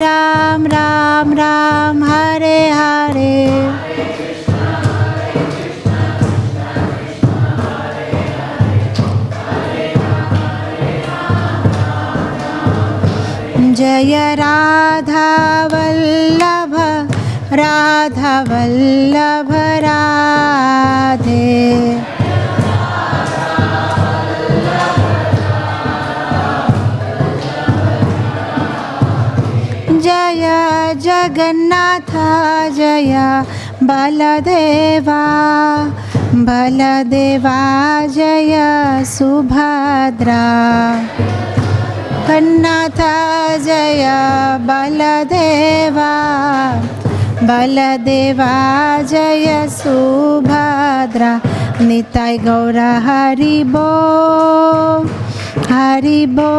Ram Ram Ram Hare Hare Jaya Radha Vallabha Radha Vallabha Radhe Jaya Jagannatha Jaya Baladeva Baladeva Jaya Subhadra Jagannatha Jaya Baladeva Baladeva Jaya Subhadra Nitai Gaura Haribo Haribo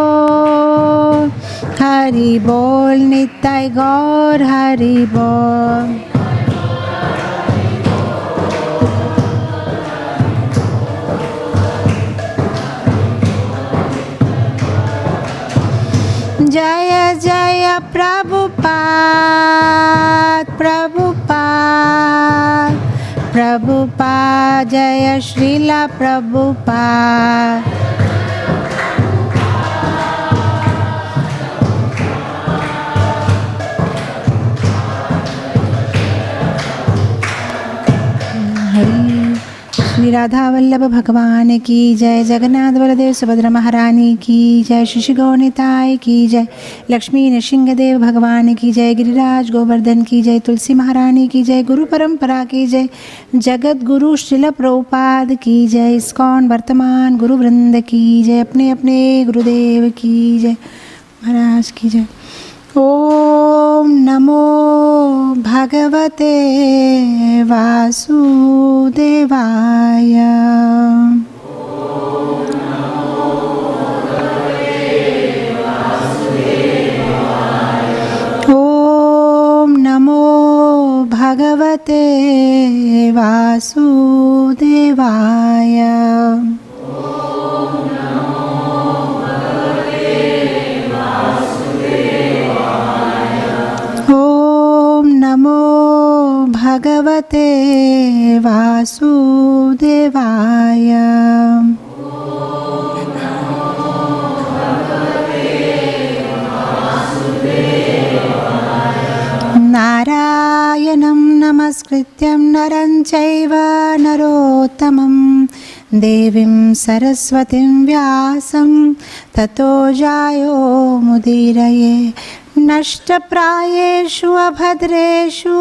Haribol Nitai Gaur Haribol Jaya Jaya Prabhupada Prabhupada Prabhupada Jaya Srila Prabhupada Shri Radha Vallabh भगवान की जय। जगन्नाथ बलदेव सुभद्रा महारानी की जय। श्री गौर निताय की जय। लक्ष्मी नृसिंहदेव भगवान की जय। गिरिराज गोवर्धन की जय। तुलसी महारानी की जय। गुरु परंपरा की जय। जगत गुरु श्रील प्रभुपाद की जय। इस्कॉन वर्तमान गुरु वृंद की जय। अपने अपने गुरुदेव की जय। महाराज की जय। ओम नमो भगवते वासुदेवाय। ओम नमो भगवते वासुदेवाय। नमो भगवते वासुदेवाय। नारायणं नमस्कृत्यं नरं चैव नरोत्तमं देवीं सरस्वतीं व्यासं ततो जायो मुदीरये। नष्टप्रायेषु अभद्रेषु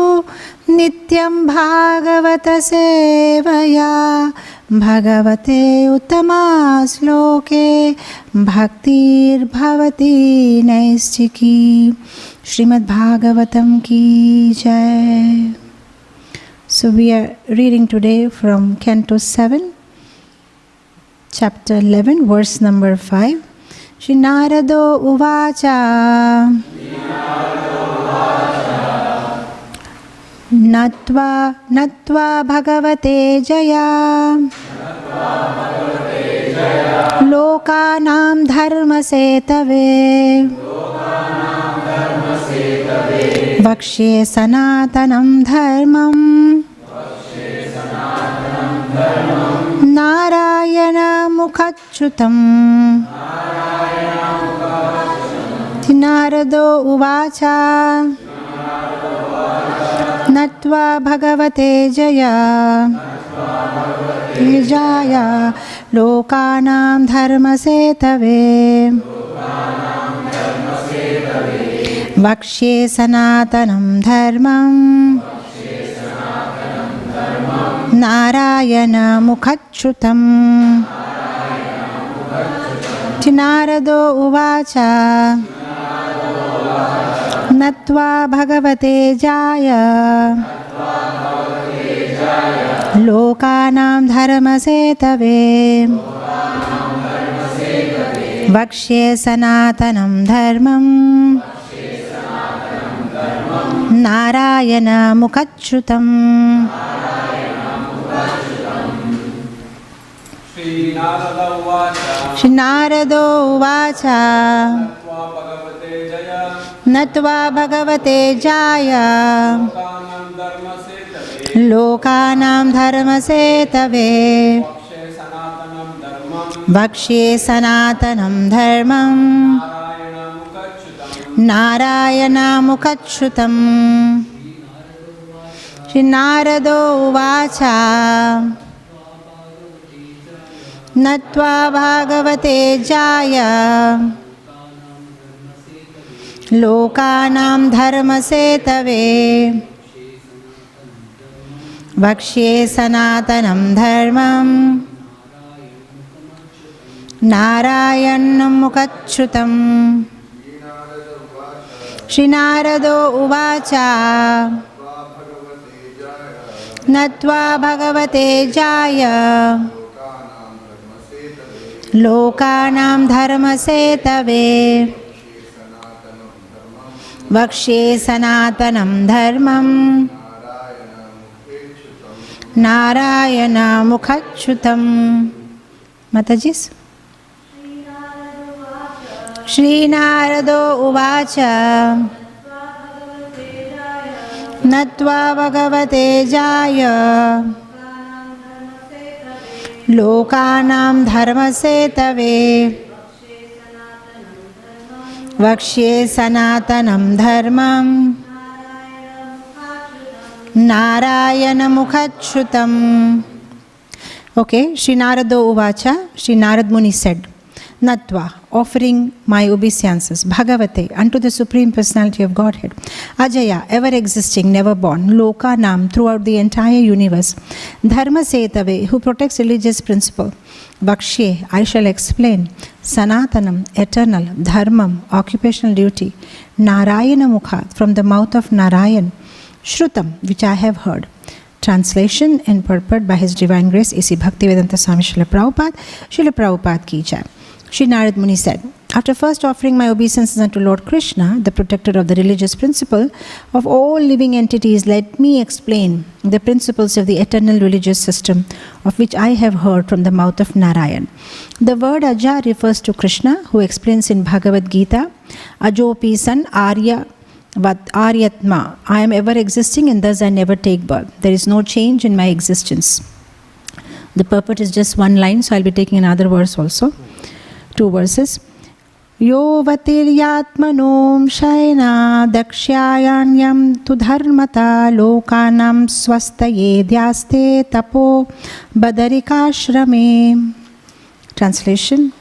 नित्यं भागवत सेवया भगवते उत्तमा श्लोके भक्तिर्भवति नैष्ठिकी। श्रीमद् भागवतम की जय। So we are reading today from Canto 7, Chapter 11, verse number 5. Shri Narado Uvacha Natva Bhagavate Jaya Lokanam Dharma Setave Vakshye Sanatanam Dharmam Narayana Mukhachutam. Narado Uvacha Natva Bhagavate Jaya Jaya Lokanam Dharma Setave Vakshye Sanatanam Dharmam Narayana Mukhachutam. Narado Uvacha Natva Bhagavate Jaya Lokanam Dharma Setave Vakshye Sanatanam Dharmam Narayana Mukhachutam. Shri Narado Uvacha Natva Bhagavate Jaya Lokanam Dharma Setave Vakshe Sanatanam Dharmam Narayana Mukhachutam. Shri Narado Uvacha Natva Bhagavate Jaya Lokanam Dharma Setave Vakshe Sanatanam Dharmam Narayanam Mukhachutam. Shri Narado Uvacha Natva Bhagavate Jaya Lokanam Dharma Setave Vakshe Sanatanam Dharmam Narayana Mukhachutam. Matajis. Shri Narado Uvacha Natva Bhagavate Jaya Lokanam Dharma Setave Vakshe Sanatanam Dharmam Narayana Mukhachutam. Okay, Shri Narado Uvacha, Shri Narada Muni said, Natva, offering my obeisances, Bhagavate, unto the Supreme Personality of Godhead, Ajaya, ever existing, never born, Lokanam, throughout the entire universe, Dharma Setave, who protects religious principle, Vakshe, I shall explain, Sanatanam, eternal, Dharmam, occupational duty, Narayana Mukha, from the mouth of Narayan, Shrutam, which I have heard. Translation and purport by His Divine Grace A.C. Bhaktivedanta Swami Srila Prabhupada ki jai. Shri Narada Muni said, after first offering my obeisances unto Lord Krishna, the protector of the religious principle of all living entities, let me explain the principles of the eternal religious system of which I have heard from the mouth of Narayan. The word Aja refers to Krishna, who explains in Bhagavad Gita, Ajopi san Arya Aryatma, I am ever existing and thus I never take birth. There is no change in my existence. The purport is just one line, so I'll be taking another verse also. 2 verses. Yo vatiryatmanom shaina dakshyayanyam tu dharmata lokanam swastaye dhyaste tapo badarikashrame. Translation.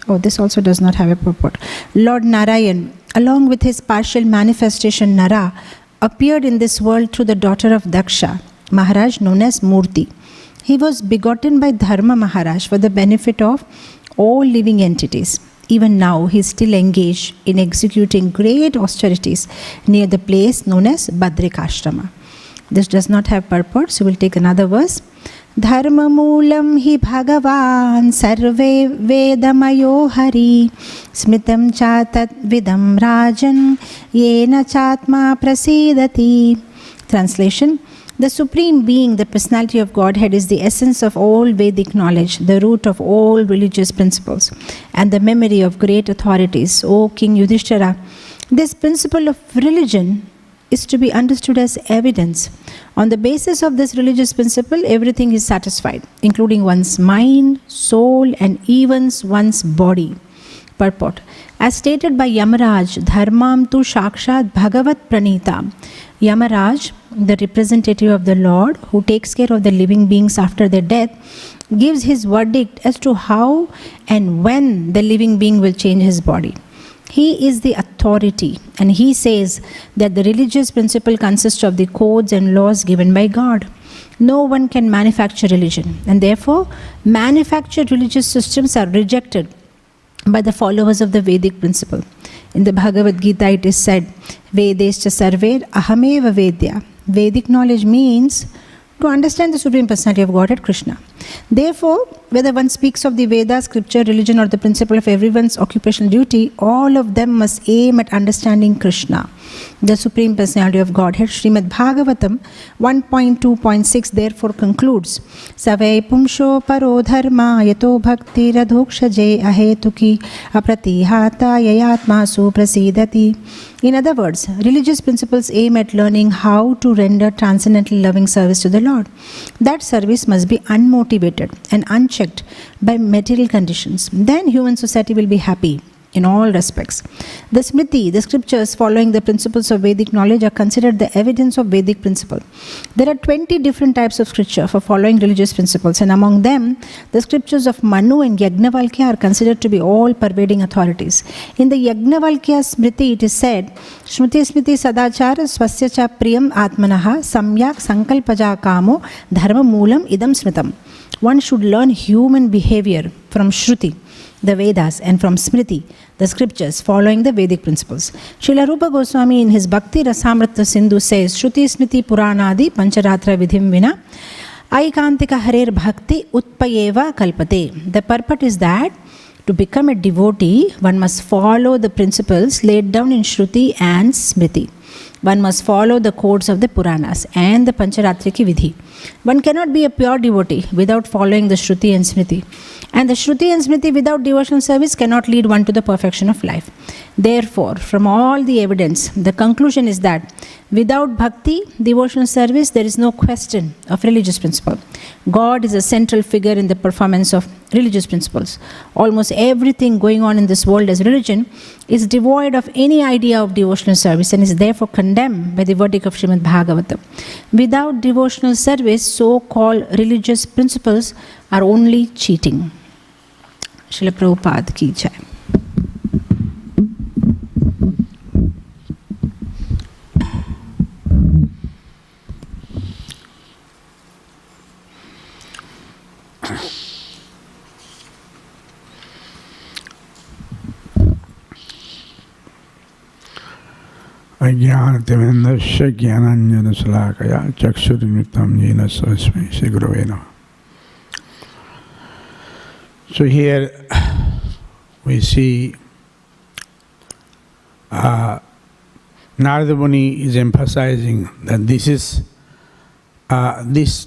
Oh, this also does not have a purport. Lord Narayan, along with his partial manifestation Nara, appeared in this world through the daughter of Daksha, Maharaj known as Murti. He was begotten by Dharma Maharaj for the benefit of all living entities. Even now, he is still engaged in executing great austerities near the place known as Badrikashrama. This does not have purport, so we'll take another verse. Dharma moolam hi bhagavan sarve vedamayo hari smitam chatat vidam rajan yena chatma prasidati. Translation. The Supreme Being, the Personality of Godhead, is the essence of all Vedic knowledge, the root of all religious principles, and the memory of great authorities. O King Yudhishthira, this principle of religion is to be understood as evidence. On the basis of this religious principle, everything is satisfied, including one's mind, soul, and even one's body. Purport. As stated by Yamaraj, Dharmam tu Shakshat Bhagavat Pranitam. Yamaraj, the representative of the Lord, who takes care of the living beings after their death, gives his verdict as to how and when the living being will change his body. He is the authority, and he says that the religious principle consists of the codes and laws given by God. No one can manufacture religion, and therefore manufactured religious systems are rejected by the followers of the Vedic principle. In the Bhagavad Gita it is said, Vedescha sarver ahameva vedya. Vedic knowledge means to understand the Supreme Personality of Godhead, Krishna. Therefore, whether one speaks of the Veda, scripture, religion, or the principle of everyone's occupational duty, all of them must aim at understanding Krishna. the Supreme Personality of Godhead. Śrīmad Bhāgavatam 1.2.6 therefore concludes, Savai pumsho paro dharma yato bhakti radhokshaje ahetuki apratihata yayatma suprasidati. In other words, religious principles aim at learning how to render transcendental loving service to the Lord. That service must be unmotivated and unchecked by material conditions. Then human society will be happy in all respects. The Smriti, the scriptures following the principles of Vedic knowledge, are considered the evidence of Vedic principle. There are 20 different types of scripture for following religious principles, and among them, the scriptures of Manu and Yajnavalkya are considered to be all-pervading authorities. In the Yajnavalkya Smriti, it is said, Shruti Smriti Sadachara Swasya Cha Priyam Atmanaha Samyak Sankalpaja Kamo Dharma Moolam Idam Smritam. One should learn human behavior from Shruti, the Vedas, and from Smriti, the scriptures following the Vedic principles. Srila Rupa Goswami in his Bhakti Rasamrita Sindhu says, Shruti Smriti Puranadi Pancharatra Vidhim Vina Aikantika Hare Bhakti Utpayeva Kalpate. The purport is that to become a devotee, one must follow the principles laid down in Shruti and Smriti. One must follow the codes of the Puranas and the Pancharatriki Vidhi. One cannot be a pure devotee without following the Shruti and Smriti. And the Shruti and Smriti without devotional service cannot lead one to the perfection of life. Therefore, from all the evidence, the conclusion is that without bhakti, devotional service, there is no question of religious principle. God is a central figure in the performance of religious principles. Almost everything going on in this world as religion is devoid of any idea of devotional service and is therefore condemned by the verdict of Śrīmad Bhāgavatam. Without devotional service, so-called religious principles are only cheating. Srila Prabhupada ki jai. Ajnanatimendasya jnananjana salakaya chakshurimitam jena sarasmai Sri Gurave Namaha. So here we see Narada Muni is emphasizing that this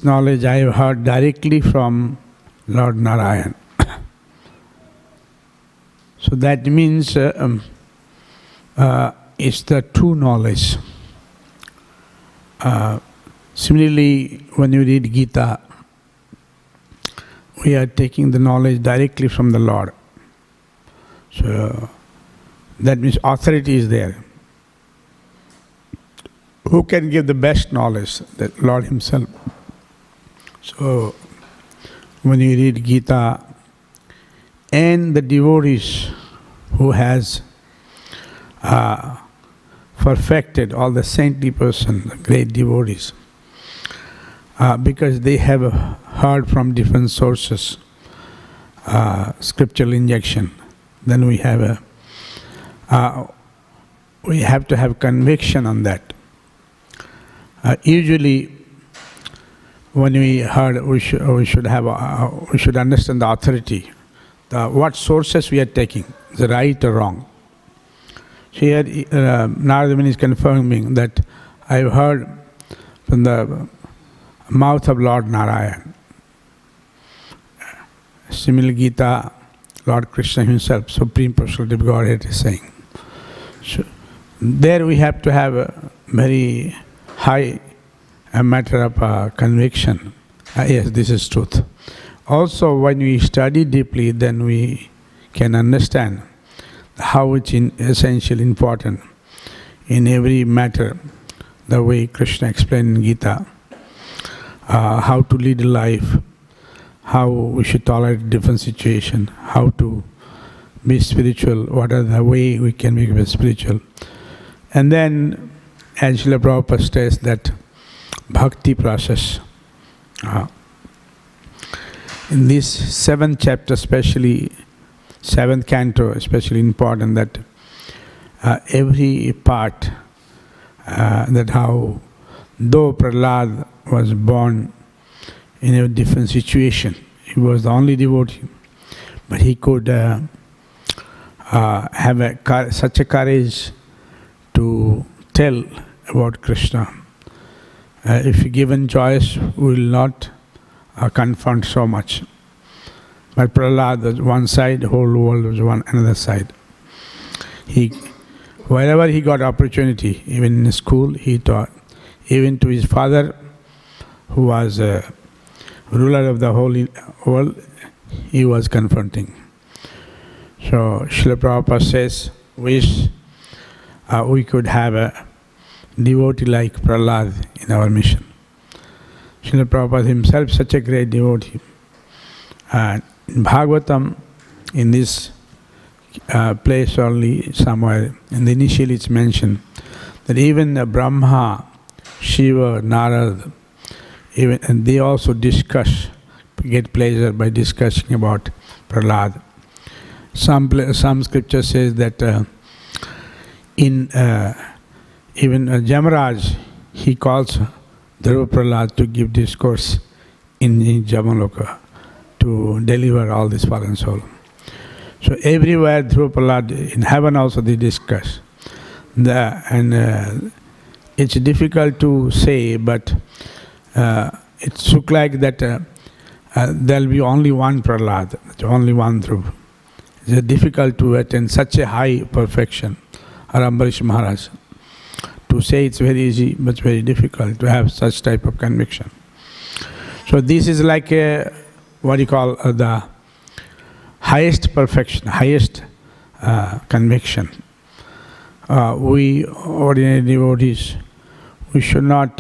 knowledge I have heard directly from Lord Narayan. So that means it's the true knowledge. Similarly, when you read Gita, we are taking the knowledge directly from the Lord. So that means authority is there. Who can give the best knowledge? The Lord Himself. So when you read Gita, and the devotees who has perfected, all the saintly person, the great devotees, because they have heard from different sources, scriptural injection, then we have to have conviction on that. Usually, when we heard, we should understand the authority, what sources we are taking, the right or wrong. So here, Narada Muni is confirming that I have heard from the mouth of Lord Narayan. Similar Gita, Lord Krishna Himself, Supreme Personality of Godhead, is saying. So there we have to have a very high matter of conviction. Yes, this is truth. Also, when we study deeply, then we can understand how it's essentially important in every matter, the way Krishna explained in Gita, how to lead a life, how we should tolerate different situations, how to be spiritual, what are the way we can become spiritual. And then, as Srila Prabhupada states, that bhakti process. In this 7th chapter, especially 7th canto, especially important that every part, that how though Prahlada was born in a different situation, he was the only devotee, but he could have such a courage to tell about Krishna. If given choice, we will not confront so much. But Prahlad was one side, the whole world was another side. Wherever he got opportunity, even in school, he taught. Even to his father, who was a ruler of the whole world, he was confronting. So Srila Prabhupada says, wish we could have a devotee like Prahlad in our mission. Srila Prabhupada himself, such a great devotee. In Bhagavatam, in this place only somewhere, and initially it's mentioned that even Brahma, Shiva, Narada, and they also get pleasure by discussing about Prahlad. Some scripture says that even Jamaraj, he calls Dhruva Prahlad to give discourse in Jamaloka to deliver all this fallen soul. So everywhere Dhruva Prahlad, in heaven also they discuss. It's difficult to say, but it looks like that there will be only one Prahlad, only one Dhruva. It's difficult to attain such a high perfection. Ambarish Maharaj. To say it's very easy, but very difficult to have such type of conviction. So this is like the highest perfection, highest conviction. We ordinary devotees, we should not,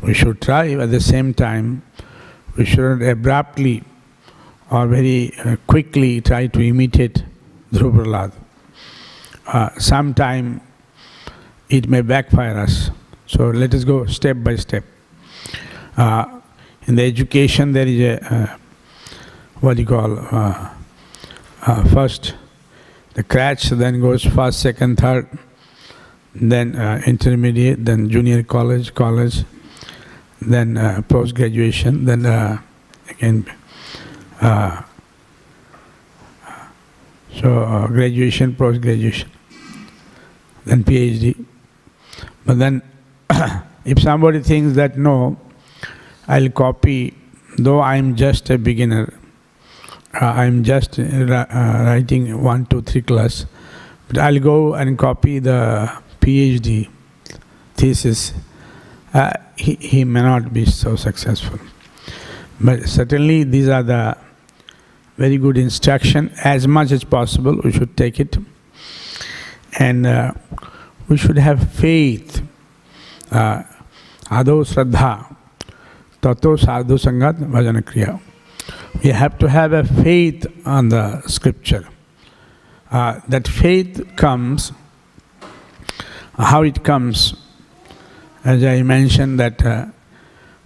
we should try at the same time, we shouldn't abruptly or very quickly try to imitate Dhruva Prahlad. Sometime it may backfire us. So let us go step by step. In the education there is a first the crash, then goes first, second, third, then intermediate, then junior college, then post-graduation, then again graduation, post-graduation, then PhD. But then if somebody thinks that no, I'll copy, though I'm just a beginner, I'm just writing 1, 2, 3 class, but I'll go and copy the PhD thesis, he may not be so successful. But certainly these are the very good instruction. As much as possible we should take it, and we should have faith. Ado Shraddha, Tato Sadhu Sangat Bhajana Kriya. We have to have a faith on the scripture. That faith comes, how it comes, as I mentioned that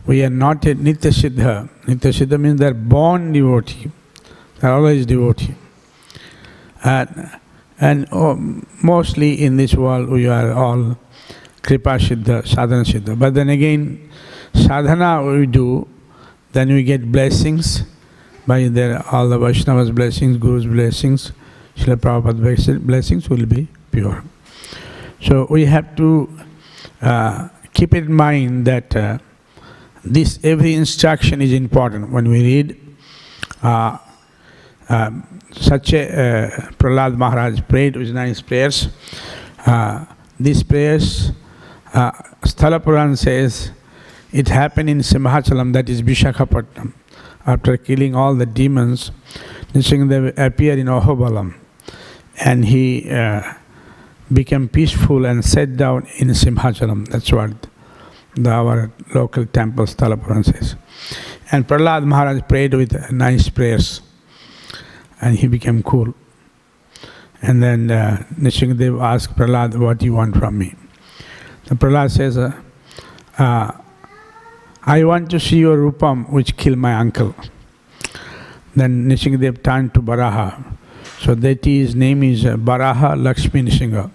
we are not a Nitya Siddha. Nitya Siddha means they are born devotee. They are always devotee. And mostly in this world we are all Kripa Siddha, Sadhana Siddha. But then again, sadhana we do, then we get blessings by all the Vaishnavas' blessings, Guru's blessings, Srila Prabhupada's blessings will be pure. So we have to keep in mind that this every instruction is important. When we read such a Prahlada Maharaj prayed with nice prayers. These prayers, Sthala Puran says, it happened in Simhachalam, that is Vishakhapatnam. After killing all the demons, Nrsimhadev appeared in Ahobalam, and he became peaceful and sat down in Simhachalam. That's what our local temple Sthala Puran says. And Prahlada Maharaj prayed with nice prayers, and he became cool. And then Nrsimhadev asked Prahlada, what do you want from me? So Prahlada says, I want to see your Rupam which killed my uncle. Then Nrsimhadev turned to Baraha. So deity's name is Baraha Lakshmi Nrsimha.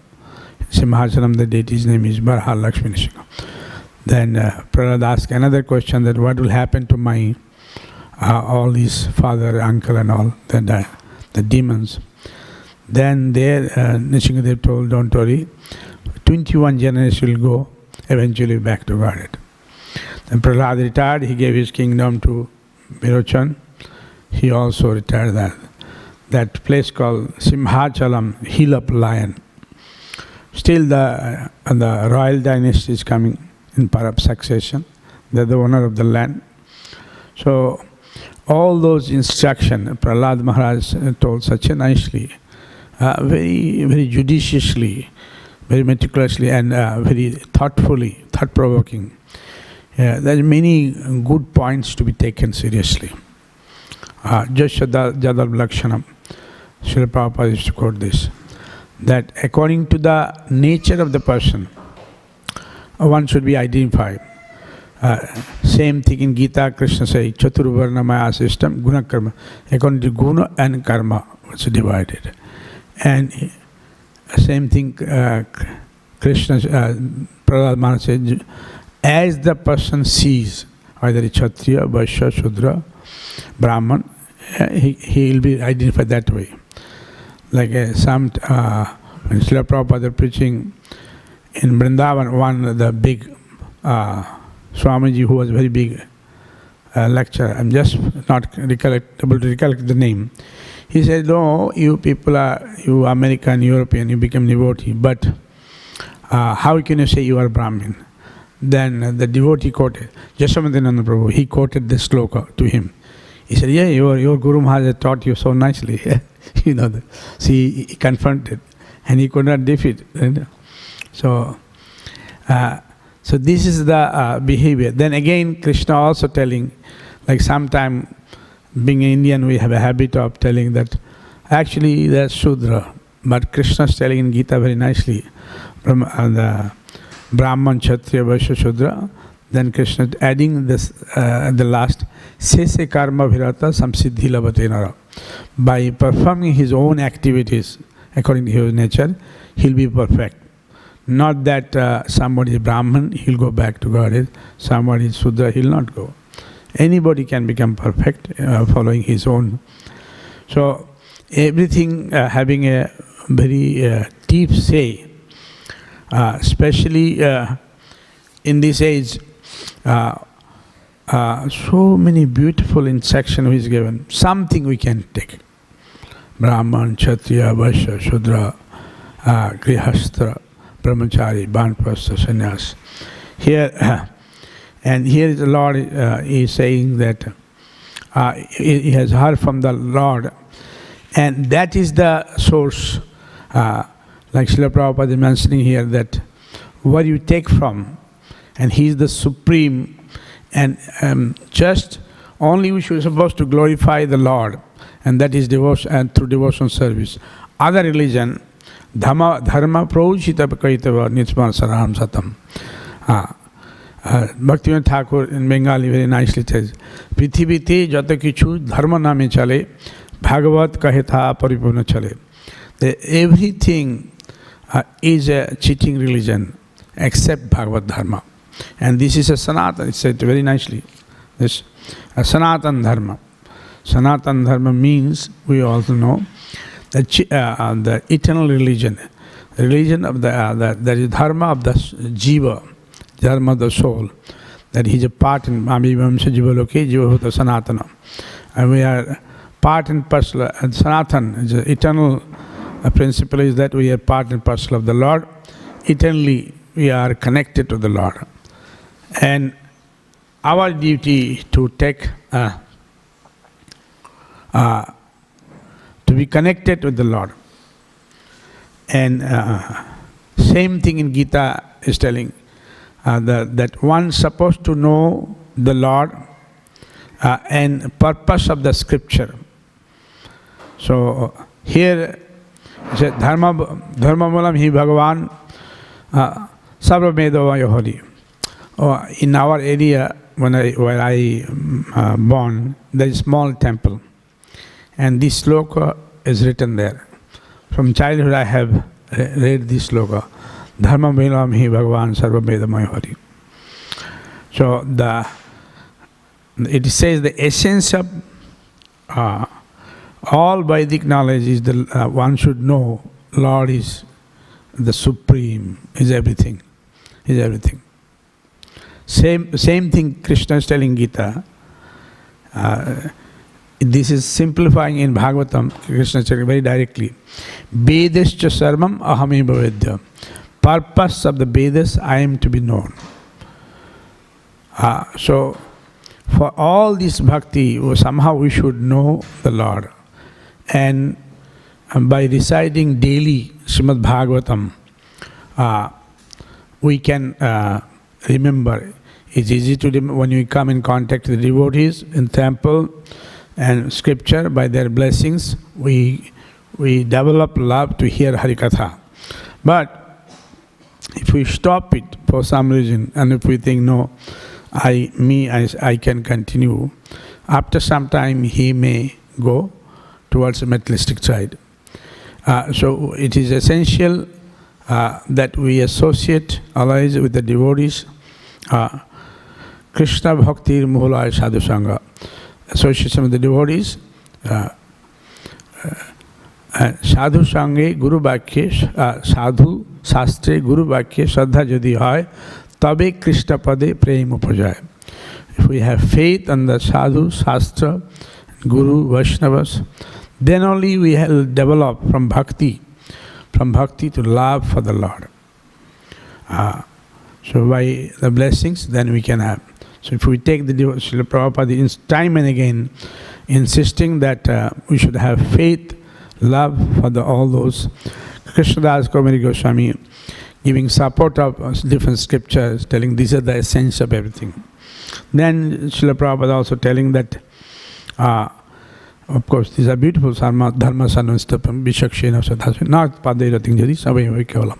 Simhachalam, the deity's name is Baraha Lakshmi Nrsimha. Then Prahlada asked another question, that what will happen to my all these father, uncle and all, the demons. Then there Nrsimhadev told, don't worry, 21 generations will go eventually back to Godhead. Then Prahlada retired, he gave his kingdom to Virochan. He also retired that place called Simhachalam, Hill of Lion. Still the royal dynasty is coming in perhaps succession. They're the owner of the land. So all those instructions, Prahlada Maharaj told such a nicely, very, very judiciously, very meticulously, and very thoughtfully, thought-provoking. There are many good points to be taken seriously. Jadal Lakshanam, Srila Prabhupada used to quote this, that according to the nature of the person, one should be identified. Same thing in Gita, Krishna says, Chaturvarna Maya system, Guna Karma. According to Guna and Karma, it's divided. And same thing, Krishna, Prahlada Maharaj says, as the person sees, either a Kshatriya, Vaishya, Shudra, Brahman, he will be identified that way. Like when Srila Prabhupada preaching in Vrindavan, one of the big Swamiji who was very big lecturer, I'm just not able to recollect the name. He said, no, you people are, you American, European, you become devotee, but how can you say you are Brahmin? Then the devotee quoted, Jasamadhananda Prabhu, he quoted this sloka to him. He said, yeah, your Guru Maharaj taught you so nicely. You know, see, he confronted and he could not defeat. Right? So this is the behavior. Then again, Krishna also telling, like sometime being Indian, we have a habit of telling that actually that's Shudra. But Krishna is telling in Gita very nicely, from the Brahman, Kshatriya, Vaishya, Shudra. Then Krishna adding this at the last, Sese karma virata samsiddhi labate nara. By performing his own activities according to his nature, he'll be perfect. Not that somebody is Brahman, he'll go back to Godhead. Somebody is Shudra, he'll not go. Anybody can become perfect following his own. So everything having a very deep say, especially in this age, so many beautiful instructions is given. Something we can take. Brahman, Kshatriya, Vaishya, Shudra, Grihastra, Brahmachari, Banprastha, Sannyas. Here, and here the Lord is saying that he has heard from the Lord, and that is the source. Like Srila Prabhupada is mentioning here, that where you take from, and He is the supreme, and just only we should supposed to glorify the Lord, and that is devotion, and through devotion service. Other religion, dharma prauchita kaitava nitsman saram satam. Bhaktivedanta Thakur in Bengali very nicely says, Prithivite jata kichu dharma name chale, Bhagavat kaheta paripurna chale. Everything is a cheating religion except Bhagavad Dharma. And this is a Sanatan, it said very nicely. This a Sanatan Dharma. Sanatan Dharma means, we also know, the eternal religion. Religion of that is Dharma of the Jiva, Dharma of the soul. That he is a part in Amivamsa Jiva Loke, Jiva Bhuta Sanatana. And we are part and parcel, and Sanatan is the eternal principle is that we are part and parcel of the Lord. Eternally we are connected to the Lord. And our duty to take, to be connected with the Lord. And same thing in Gita is telling that one supposed to know the Lord and purpose of the scripture. So here dharma mulam hi bhagavan sarva medavaya hari. In our area, where I born, there is a small temple, and this sloka is written there. From childhood I have read this sloka, dharma mulam hi bhagavan sarva medavaya hari. So it says the essence of all Vedic knowledge is one should know Lord is the supreme, is everything. Is everything. Same thing Krishna is telling Gita. This is simplifying in Bhagavatam. Krishna is telling very directly. Vedascha sarvam ahameva vedya. Purpose of the Vedas, I am to be known. So, for all this bhakti, somehow we should know the Lord. And by reciting daily Śrīmad Bhāgavatam, we can remember. It's easy to remember when we come in contact with the devotees in temple and scripture. By their blessings, we develop love to hear Harikatha. But if we stop it for some reason, and if we think, no, I can continue, after some time he may go towards the materialistic side. So it is essential that we associate allies with the devotees. Krishna Bhakti Muhulaya Sadhu Sangha. Association with the devotees. Sadhu Sanghe Guru Bhakye Sadhu Sastre Guru Bhakye Shraddha Jodi Hoy Tabe Krishna Pade Prem Upajay. If we have faith on the Sadhu, Shastra, Guru, Vaishnavas, then only we will develop from bhakti to love for the Lord. So by the blessings, then we can have. So if we take the Srila Prabhupada time and again insisting that we should have faith, love for all those. Krishnadas Komari Goswami giving support of different scriptures, telling these are the essence of everything. Then Srila Prabhupada also telling that, of course, these are beautiful dharma sanustapam vishakshena sadhasya not paderating jadi savai kevalam.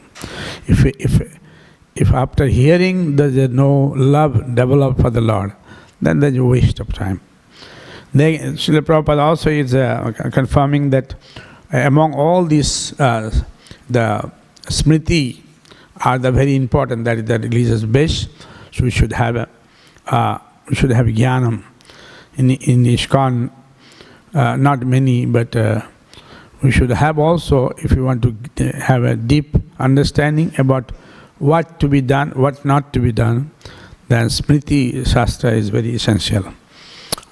If after hearing there is no love developed for the Lord, then there is a waste of time. Then Srila Prabhupada also is confirming that among all these, the smriti are the very important, that is the religious base. So we should have jnanam in ISKCON. Not many, but we should have also, if you want to have a deep understanding about what to be done, what not to be done, then Smriti Shastra is very essential.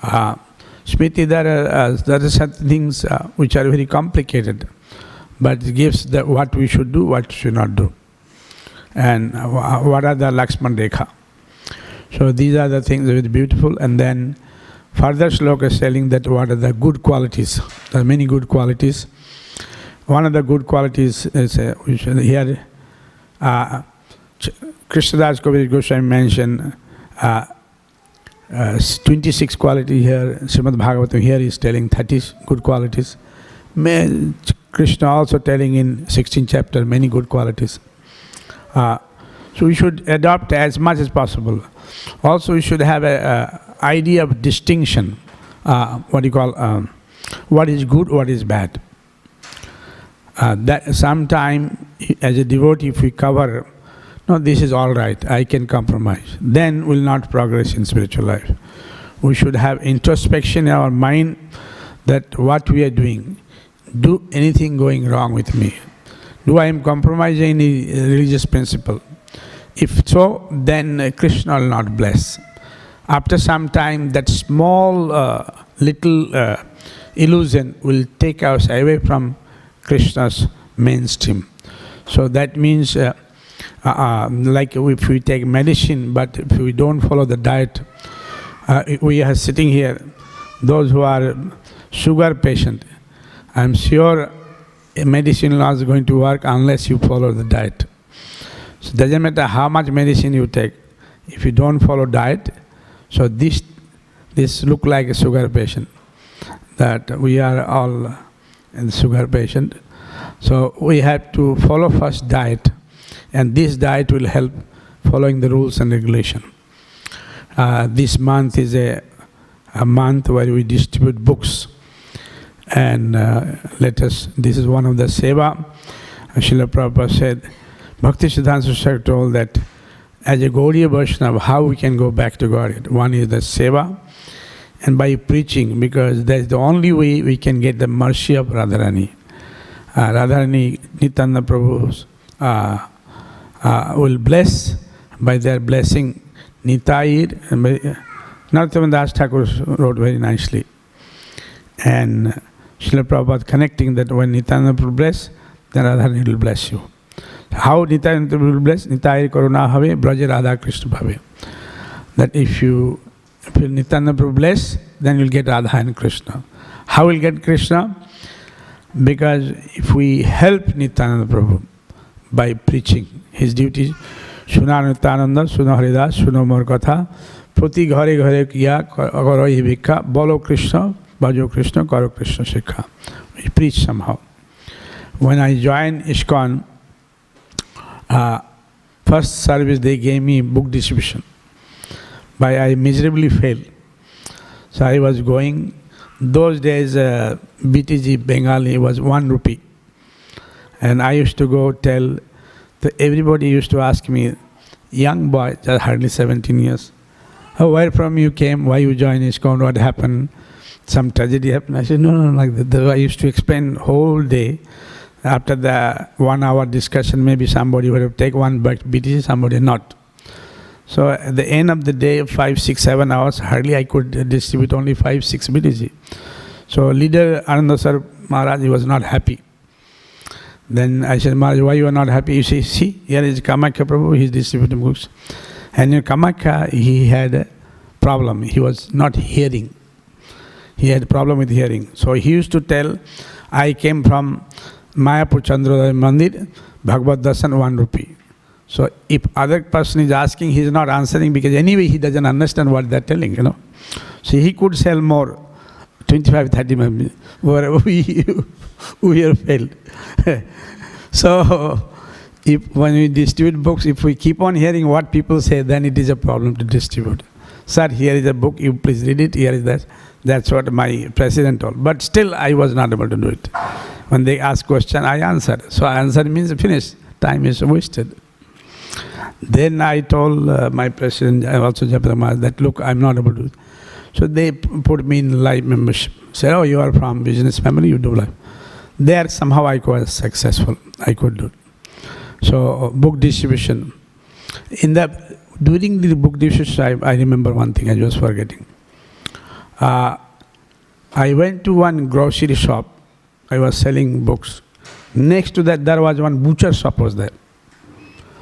Smriti, there are certain things which are very complicated, but it gives what we should do, what we should not do, and what are the Lakshman Rekha. So these are the things that are beautiful, and then further sloka is telling that what are the good qualities. There are many good qualities. One of the good qualities is here, Krishnadas Kaviraj Goswami mentioned 26 qualities here. Śrīmad Bhāgavatam here is telling 30 good qualities. Krishna also telling in 16th chapter many good qualities. So we should adopt as much as possible. Also we should have an idea of distinction. What is good, what is bad. That sometime as a devotee, if we cover, no, this is all right, I can compromise, then we'll not progress in spiritual life. We should have introspection in our mind that what we are doing, do anything going wrong with me? Do I am compromising any religious principle? If so, then Krishna will not bless. After some time, that small little illusion will take us away from Krishna's mainstream. So that means like if we take medicine, but if we don't follow the diet, we are sitting here, those who are sugar patient, I'm sure medicine is not going to work unless you follow the diet. So it doesn't matter how much medicine you take, if you don't follow diet, so this look like a sugar patient, that we are all a sugar patient. So we have to follow first diet, and this diet will help following the rules and regulation. This month is a month where we distribute books, and this is one of the seva. Srila Prabhupada said, Bhaktisiddhanta Saraswati told that as a Gaudiya Vaishnava, how we can go back to Godhead. One is the seva, and by preaching, because that's the only way we can get the mercy of Radharani. Radharani, Nityananda Prabhu's will bless by their blessing. Nitai, Narada Das Thakur wrote very nicely. And Srila Prabhupada connecting that when Nityananda will bless, then Radharani will bless you. How Nityananda will bless? Nitai Karuna Have, Braja Radha Krishna Bhave. That if you Nityananda will bless, then you'll get Radha and Krishna. How will get Krishna? Because if we help Nityananda Prabhu by preaching, his duty, Suna Nityananda, Suna Haridas, Suna Mor Katha, Prati Ghare Ghare Kiya, Karo Hi Bhikha, Bolo Krishna, Bhajo Krishna, Karo Krishna Shikha. We preach somehow. When I joined ISKCON, first service they gave me book distribution. But I miserably failed. So I was going, those days BTG Bengali was 1 rupee. And I used to go tell, everybody used to ask me, young boy, just hardly 17 years, oh, where from you came, why you joined ISKCON, what happened, some tragedy happened. I said, no, like that. I used to explain whole day. After the 1 hour discussion, maybe somebody would have taken one BTG, somebody not. So at the end of the day, 5, 6, 7 hours, hardly I could distribute only 5, 6 BTG. So leader Ananda Maharaj, he was not happy. Then I said, Maharaj, why you are not happy? You say, see, here is Kamakhya Prabhu, he is distributing books. And in Kamakhya, he had a problem. He was not hearing. He had a problem with hearing. So he used to tell, I came from Mayapur Chandrodaya Mandir, Bhagavad Darshan 1 rupee. So if other person is asking, he is not answering because anyway he doesn't understand what they are telling, So he could sell more, 25, 30 maybe, wherever we have failed. So when we distribute books, if we keep on hearing what people say, then it is a problem to distribute. Sir, here is a book, you please read it, here is that. That's what my president told. But still I was not able to do it. When they ask question, I answered. So answer means finished. Time is wasted. Then I told my president, also Japada Maharaj, that look, I'm not able to do it. So they put me in life membership. Said, oh, you are from business family, you do life. There somehow I was successful. I could do it. So book distribution. During the book distribution, I remember one thing I was forgetting. I went to one grocery shop. I was selling books. Next to that, there was one butcher shop was there.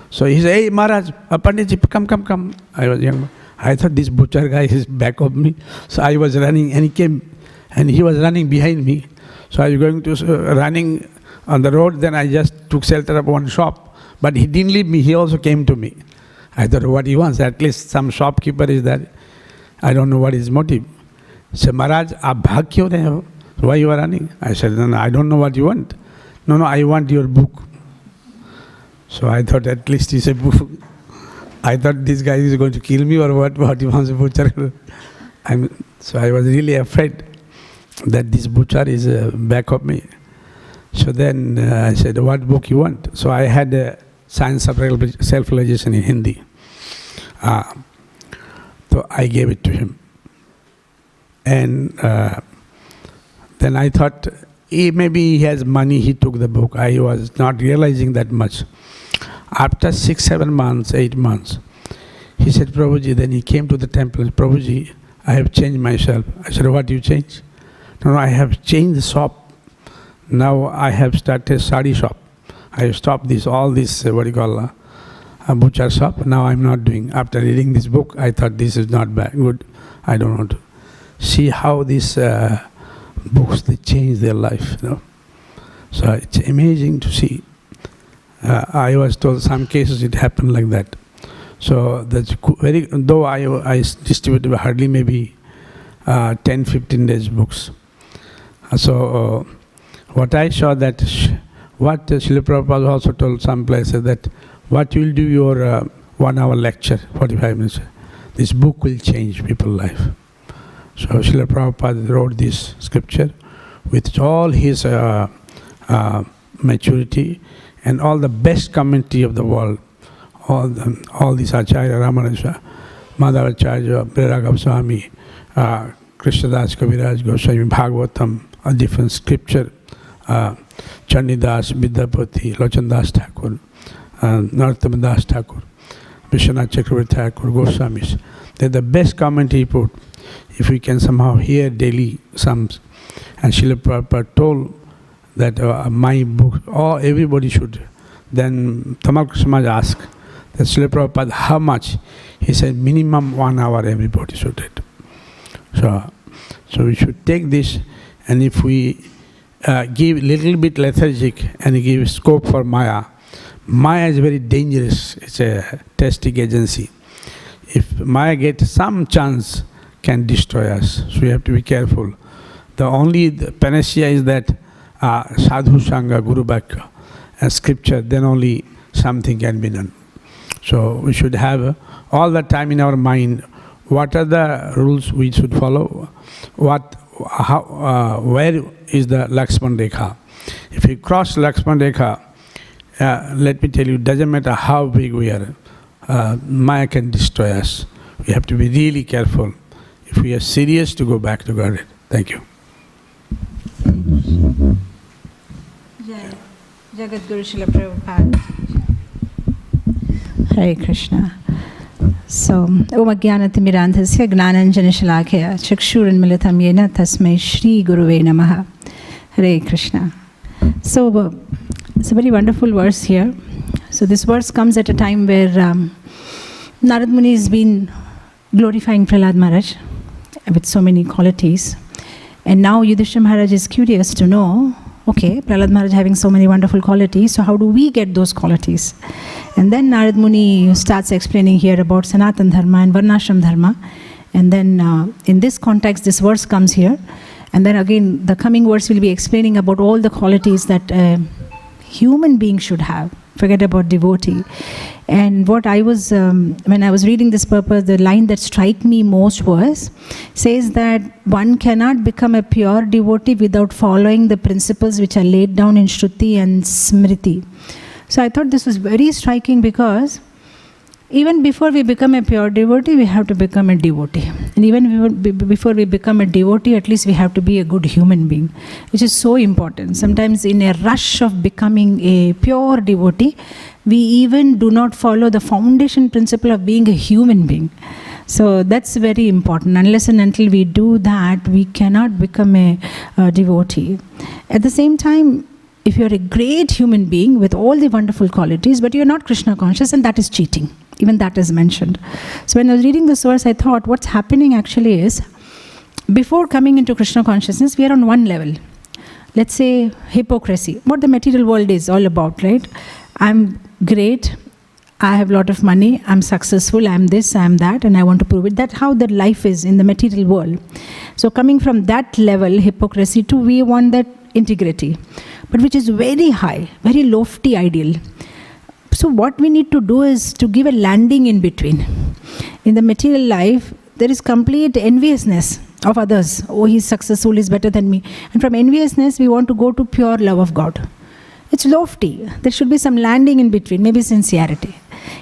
So he said, hey, Maharaj, Panditji, come. I was young. I thought this butcher guy is back of me. So I was running and he came and he was running behind me. So I was going to running on the road. Then I just took shelter of one shop. But he didn't leave me. He also came to me. I thought what he wants. At least some shopkeeper is there. I don't know what his motive. He said, Maharaj, aap bhag kyun rahe ho? Why you are running? I said, no, I don't know what you want. No, I want your book. So I thought at least he said book. I thought this guy is going to kill me or what he wants a butcher. So I was really afraid that this butcher is back of me. So then I said, what book you want? So I had a Science of Self-Realization in Hindi. So I gave it to him. And then I thought, maybe he has money, he took the book. I was not realizing that much. After 6, 7 months, 8 months, he said, Prabhuji, then he came to the temple, Prabhuji, I have changed myself. I said, what do you change? No, I have changed the shop. Now I have started sari shop. I stopped all this, a butcher shop. Now I'm not doing. After reading this book, I thought this is not bad, good. I don't want to. See how these books, they change their life. So it's amazing to see. I was told some cases it happened like that. So that's though I distributed hardly maybe 10, 15 days books. So what I saw that, what Srila Prabhupada also told some places that what you will do your 1 hour lecture, 45 minutes, this book will change people's life. So Srila Prabhupada wrote this scripture with all his maturity and all the best commentary of the world. All these Acharya, Ramanuja, Madhavacharya, Prahlada Swami, Krishna Das Kaviraj Goswami, Bhāgavatam, a different scripture, Chandidas, Vidyapati, Lochandas Thakur. Narada Das Thakur, Vishwanath Chakravarti Thakur, Goswamis. They're the best commentary he put. If we can somehow hear daily some, and Srila Prabhupada told that my book, everybody should. Then Tamal Samaj asked that Srila Prabhupada, how much? He said minimum 1 hour everybody should read. So we should take this, and if we give little bit lethargic and give scope for Maya, Maya is very dangerous. It's a testing agency. If Maya gets some chance, can destroy us. So we have to be careful. The panacea is that sadhu sangha, guru bhakya, and scripture, then only something can be done. So we should have all the time in our mind, what are the rules we should follow, where is the Lakshman Rekha. If we cross Lakshman Rekha, let me tell you, doesn't matter how big we are, Maya can destroy us. We have to be really careful if we are serious to go back to Godhead. Thank you. Jagat Guru Srila Prabhupada. Hare Krishna. So, Om Ajnanatimidandhasya Gnananjana Shalakaya Chakshuranmilitam Yena Tasmai Shri Guruve Namaha. Hare Krishna. So, it's a very wonderful verse here. So, this verse comes at a time where Narada Muni has been glorifying Prahlada Maharaj with so many qualities. And now Yudhishthira Maharaj is curious to know, okay, Prahlada Maharaj having so many wonderful qualities, so how do we get those qualities? And then Narada Muni starts explaining here about Sanatana Dharma and Varnashram Dharma. And then in this context, this verse comes here. And then again, the coming verse will be explaining about all the qualities that a human being should have. Forget about devotee. And what I was, when I was reading this purpose, the line that struck me most was, says that one cannot become a pure devotee without following the principles which are laid down in Shruti and Smriti. So I thought this was very striking, because even before we become a pure devotee, we have to become a devotee. And even before we become a devotee, at least we have to be a good human being, which is so important. Sometimes in a rush of becoming a pure devotee, we even do not follow the foundation principle of being a human being. So that's very important. Unless and until we do that, we cannot become a devotee. At the same time, if you're a great human being with all the wonderful qualities, but you're not Krishna conscious, and that is cheating. Even that is mentioned. So when I was reading this verse, I thought what's happening actually is, before coming into Krishna consciousness, we are on one level. Let's say hypocrisy, what the material world is all about, right? I'm great, I have a lot of money, I'm successful, I'm this, I'm that, and I want to prove it. That's how the life is in the material world. So coming from that level, hypocrisy, to we want that integrity, but which is very high, very lofty ideal. So what we need to do is to give a landing in between. In the material life, there is complete enviousness of others. Oh, he's successful, he's better than me. And from enviousness, we want to go to pure love of God. It's lofty. There should be some landing in between, maybe sincerity.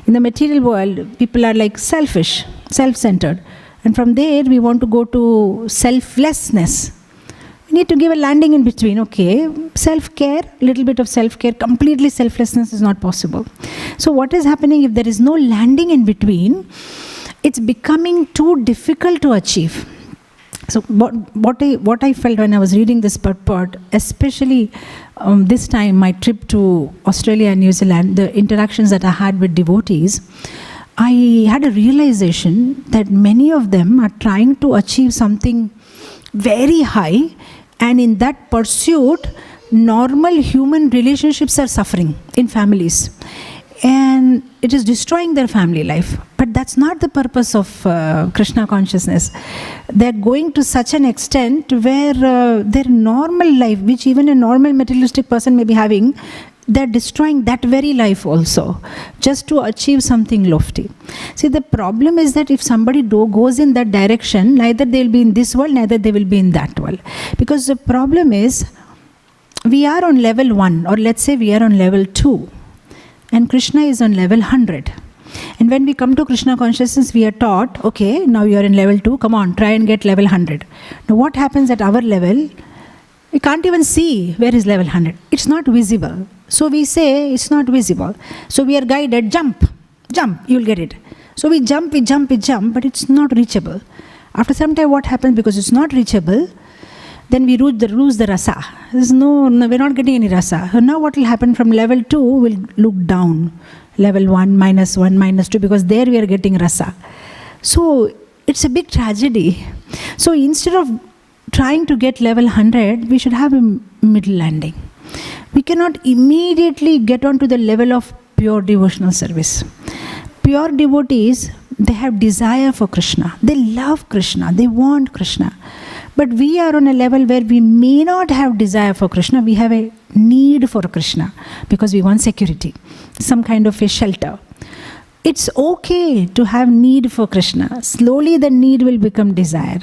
In the material world, people are like selfish, self-centered. And from there, we want to go to selflessness. We need to give a landing in between. Okay, self-care, little bit of self-care, completely selflessness is not possible. So what is happening if there is no landing in between? It's becoming too difficult to achieve. So what I felt when I was reading this purport, especially this time, my trip to Australia and New Zealand, the interactions that I had with devotees, I had a realization that many of them are trying to achieve something very high, and in that pursuit, normal human relationships are suffering in families. And it is destroying their family life. But that's not the purpose of Krishna consciousness. They're going to such an extent where their normal life, which even a normal materialistic person may be having, they're destroying that very life also, just to achieve something lofty. See, the problem is that if somebody goes in that direction, neither they'll be in this world, neither they will be in that world. Because the problem is, we are on level 1, or let's say we are on level 2. And Krishna is on level 100. And when we come to Krishna consciousness, we are taught, okay, now you are in level 2, come on, try and get level 100. Now what happens at our level? We can't even see where is level 100. It's not visible. So we say it's not visible. So we are guided, jump, you'll get it. So we jump, but it's not reachable. After some time, what happens? Because it's not reachable, then we lose the rasa. We're not getting any rasa. So now what will happen from level 2, we'll look down. Level 1, minus 2, because there we are getting rasa. So it's a big tragedy. So instead of trying to get level 100, we should have a middle landing. We cannot immediately get onto the level of pure devotional service. Pure devotees, they have desire for Krishna. They love Krishna. They want Krishna. But we are on a level where we may not have desire for Krishna. We have a need for Krishna because we want security, some kind of a shelter. It's okay to have need for Krishna. Slowly the need will become desire.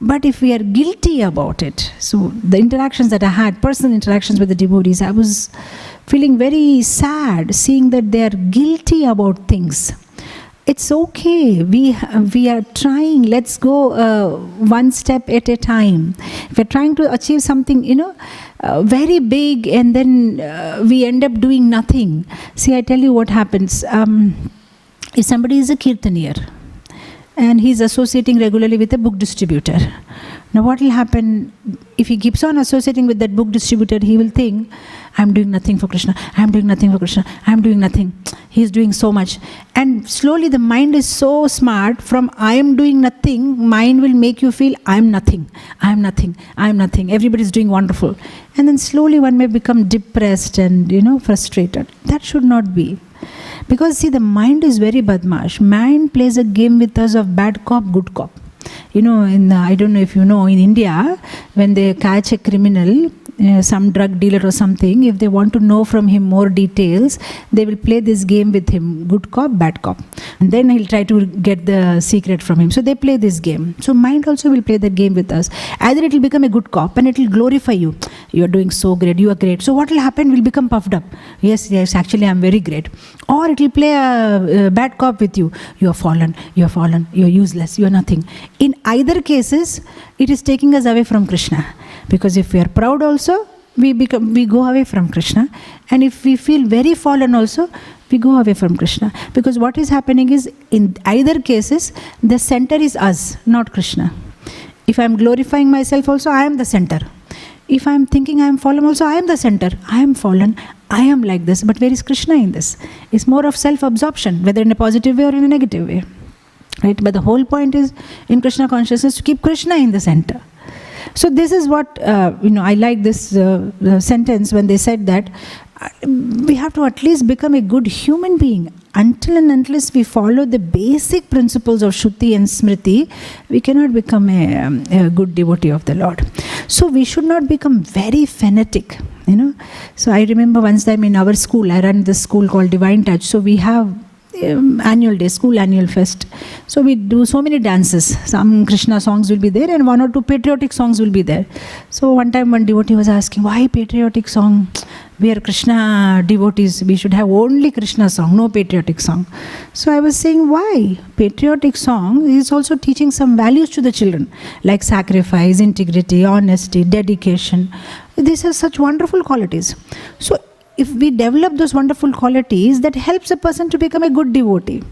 But if we are guilty about it, so the interactions that I had, personal interactions with the devotees, I was feeling very sad seeing that they are guilty about things. It's okay. We are trying. Let's go one step at a time. If we're trying to achieve something, very big, and then we end up doing nothing. See, I tell you what happens. If somebody is a kirtanier, and he's associating regularly with a book distributor. Now what will happen if he keeps on associating with that book distributor? He will think, I'm doing nothing for Krishna, I'm doing nothing for Krishna, I'm doing nothing. He's doing so much. And slowly the mind is so smart, from I am doing nothing, mind will make you feel I'm nothing, I'm nothing, I'm nothing. Everybody's doing wonderful. And then slowly one may become depressed and frustrated. That should not be. Because see, the mind is very badmash. Mind plays a game with us of bad cop, good cop. I don't know if you know, in India, when they catch a criminal, some drug dealer or something, if they want to know from him more details, they will play this game with him, good cop, bad cop. And then he'll try to get the secret from him. So they play this game. So mind also will play that game with us. Either it will become a good cop and it will glorify you. You are doing so great, you are great. So what will happen? We'll become puffed up. Yes, actually I'm very great. Or it will play a bad cop with you. You are fallen, you are useless, you are nothing. In either cases, it is taking us away from Krishna. Because if we are proud also, we go away from Krishna. And if we feel very fallen also, we go away from Krishna. Because what is happening is, in either cases, the center is us, not Krishna. If I am glorifying myself also, I am the center. If I am thinking I am fallen also, I am the center. I am fallen, I am like this. But where is Krishna in this? It's more of self-absorption, whether in a positive way or in a negative way. Right? But the whole point is, in Krishna consciousness, to keep Krishna in the center. So this is what, I like this sentence when they said that we have to at least become a good human being. Until and unless we follow the basic principles of Shruti and Smriti, we cannot become a good devotee of the Lord. So we should not become very fanatic, So I remember once time in our school, I run this school called Divine Touch. So we have annual day, school annual fest. So we do so many dances. Some Krishna songs will be there and 1 or 2 patriotic songs will be there. So one time one devotee was asking, why patriotic song? We are Krishna devotees. We should have only Krishna song, no patriotic song. So I was saying, why? Patriotic song is also teaching some values to the children, like sacrifice, integrity, honesty, dedication. These are such wonderful qualities. So if we develop those wonderful qualities, that helps a person to become a good devotee,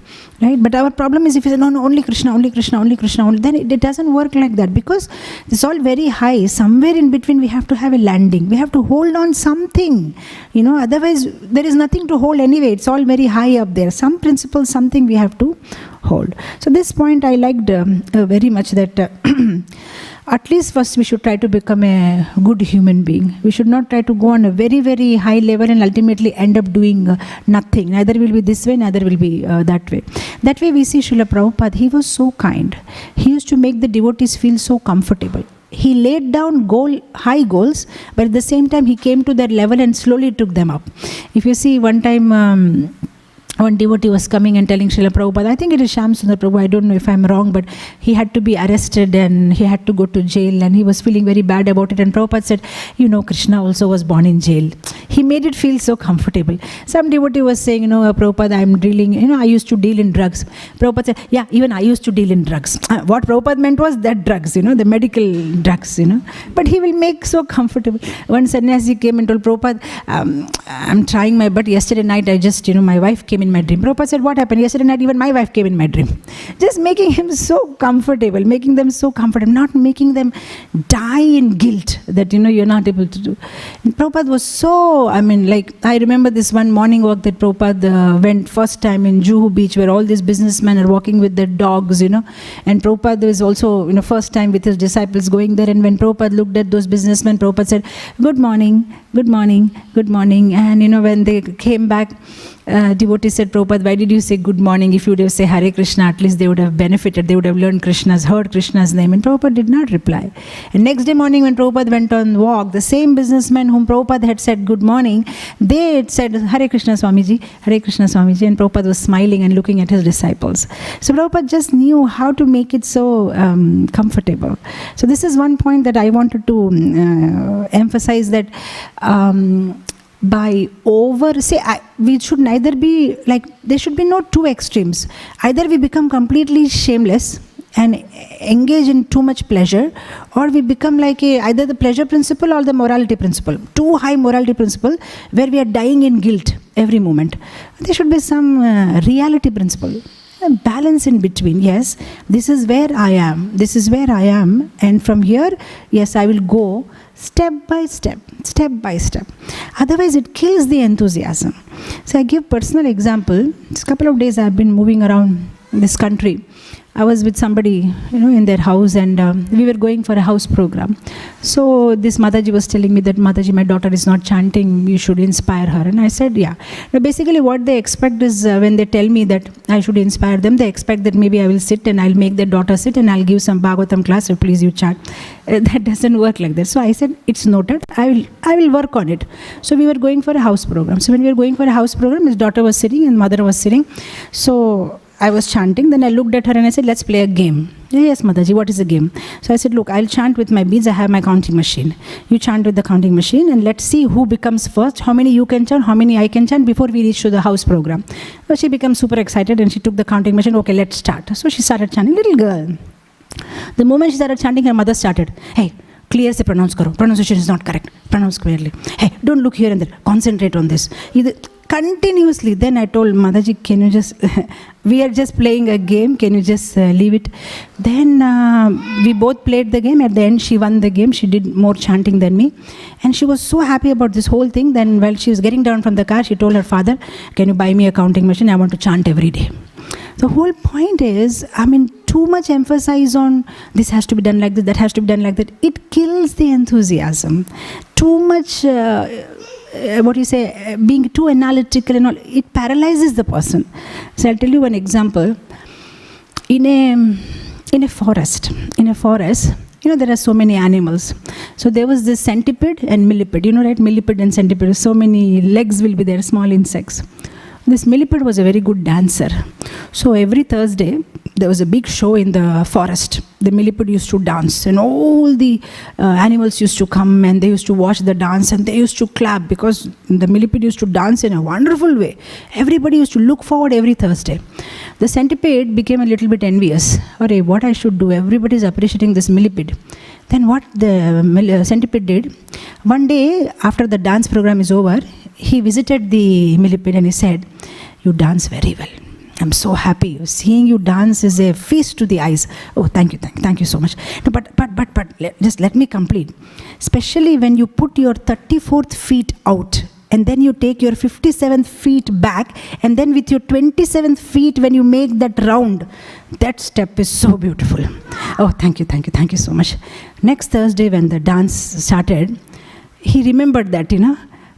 right? But our problem is if we say, no, only Krishna, only Krishna, only Krishna, only, then it doesn't work like that, because it's all very high. Somewhere in between we have to have a landing. We have to hold on something, otherwise there is nothing to hold anyway. It's all very high up there. Some principle, something we have to hold. So this point I liked very much, that at least first we should try to become a good human being. We should not try to go on a very, very high level and ultimately end up doing nothing. Neither will be this way, neither will be that way. That way we see Srila Prabhupada, he was so kind. He used to make the devotees feel so comfortable. He laid down high goals, but at the same time he came to that level and slowly took them up. If you see, one time one devotee was coming and telling Srila Prabhupada, I think it is Shyam Sundar Prabhu, I don't know if I'm wrong, but he had to be arrested and he had to go to jail and he was feeling very bad about it. And Prabhupada said, Krishna also was born in jail. He made it feel so comfortable. Some devotee was saying, Prabhupada, I'm dealing, I used to deal in drugs. Prabhupada said, yeah, even I used to deal in drugs. What Prabhupada meant was that drugs, the medical drugs, But he will make so comfortable. One sannyasi came and told Prabhupada, I'm trying my best. Yesterday night, I just, my wife came in my dream. Prabhupada said, what happened? Yesterday night, even my wife came in my dream. Just making him so comfortable, making them so comfortable, not making them die in guilt that, you're not able to do. And Prabhupada was so, I remember this one morning walk that Prabhupada went first time in Juhu Beach where all these businessmen are walking with their dogs, and Prabhupada was also, first time with his disciples going there. And when Prabhupada looked at those businessmen, Prabhupada said, good morning, good morning, good morning. And, when they came back, devotee said, Prabhupada, why did you say good morning? If you would have said Hare Krishna, at least they would have benefited. They would have heard Krishna's name. And Prabhupada did not reply. And next day morning when Prabhupada went on walk, the same businessmen whom Prabhupada had said good morning, they had said, Hare Krishna Swamiji, Hare Krishna Swamiji. And Prabhupada was smiling and looking at his disciples. So Prabhupada just knew how to make it so comfortable. So this is one point that I wanted to emphasize, that we should neither be there should be no two extremes. Either we become completely shameless and engage in too much pleasure, or we become either the pleasure principle or the morality principle, too high morality principle where we are dying in guilt every moment. There should be some reality principle, a balance in between. Yes, this is where I am, and from here, yes, I will go step by step. Otherwise, it kills the enthusiasm. So I give personal example. This couple of days I have been moving around this country. I was with somebody, in their house, and we were going for a house program. So this mataji was telling me that, Mataji, my daughter is not chanting, you should inspire her. And I said, yeah. Now basically what they expect is, when they tell me that I should inspire them, they expect that maybe I will sit and I'll make their daughter sit and I'll give some Bhagavatam class, so please you chant. That doesn't work like that. So I said, it's noted, I will work on it. So we were going for a house program. So when we were going for a house program, his daughter was sitting and mother was sitting. So I was chanting, then I looked at her and I said, let's play a game. Yes, Mataji, what is a game? So I said, look, I'll chant with my beads, I have my counting machine. You chant with the counting machine and let's see who becomes first, how many you can chant, how many I can chant before we reach to the house program. So she became super excited and she took the counting machine, okay, let's start. So she started chanting, little girl. The moment she started chanting, her mother started, hey, clear se pronounce karo, pronunciation is not correct, pronounce clearly. Hey, don't look here and there, concentrate on this. Continuously. Then I told Mataji, can you just, we are just playing a game, can you just leave it? Then we both played the game. At the end, she won the game. She did more chanting than me. And she was so happy about this whole thing. Then while she was getting down from the car, she told her father, can you buy me a counting machine? I want to chant every day. The whole point is, too much emphasis on this has to be done like this, that has to be done like that. It kills the enthusiasm. Too much... being too analytical and all, it paralyzes the person. So I'll tell you one example. In a forest, there are so many animals. So there was this centipede and millipede. Right? Millipede and centipede. So many legs will be there, small insects. This millipede was a very good dancer. So every Thursday, there was a big show in the forest. The millipede used to dance and all the animals used to come and they used to watch the dance and they used to clap because the millipede used to dance in a wonderful way. Everybody used to look forward every Thursday. The centipede became a little bit envious. Hare, what I should do? Everybody is appreciating this millipede. Then what the centipede did, one day after the dance program is over, he visited the millipede and he said, you dance very well. I'm so happy. Seeing you dance is a feast to the eyes. Oh, thank you so much. No, but just let me complete. Especially when you put your 34th feet out and then you take your 57th feet back and then with your 27th feet when you make that round, that step is so beautiful. Oh, thank you so much. Next Thursday when the dance started, he remembered that,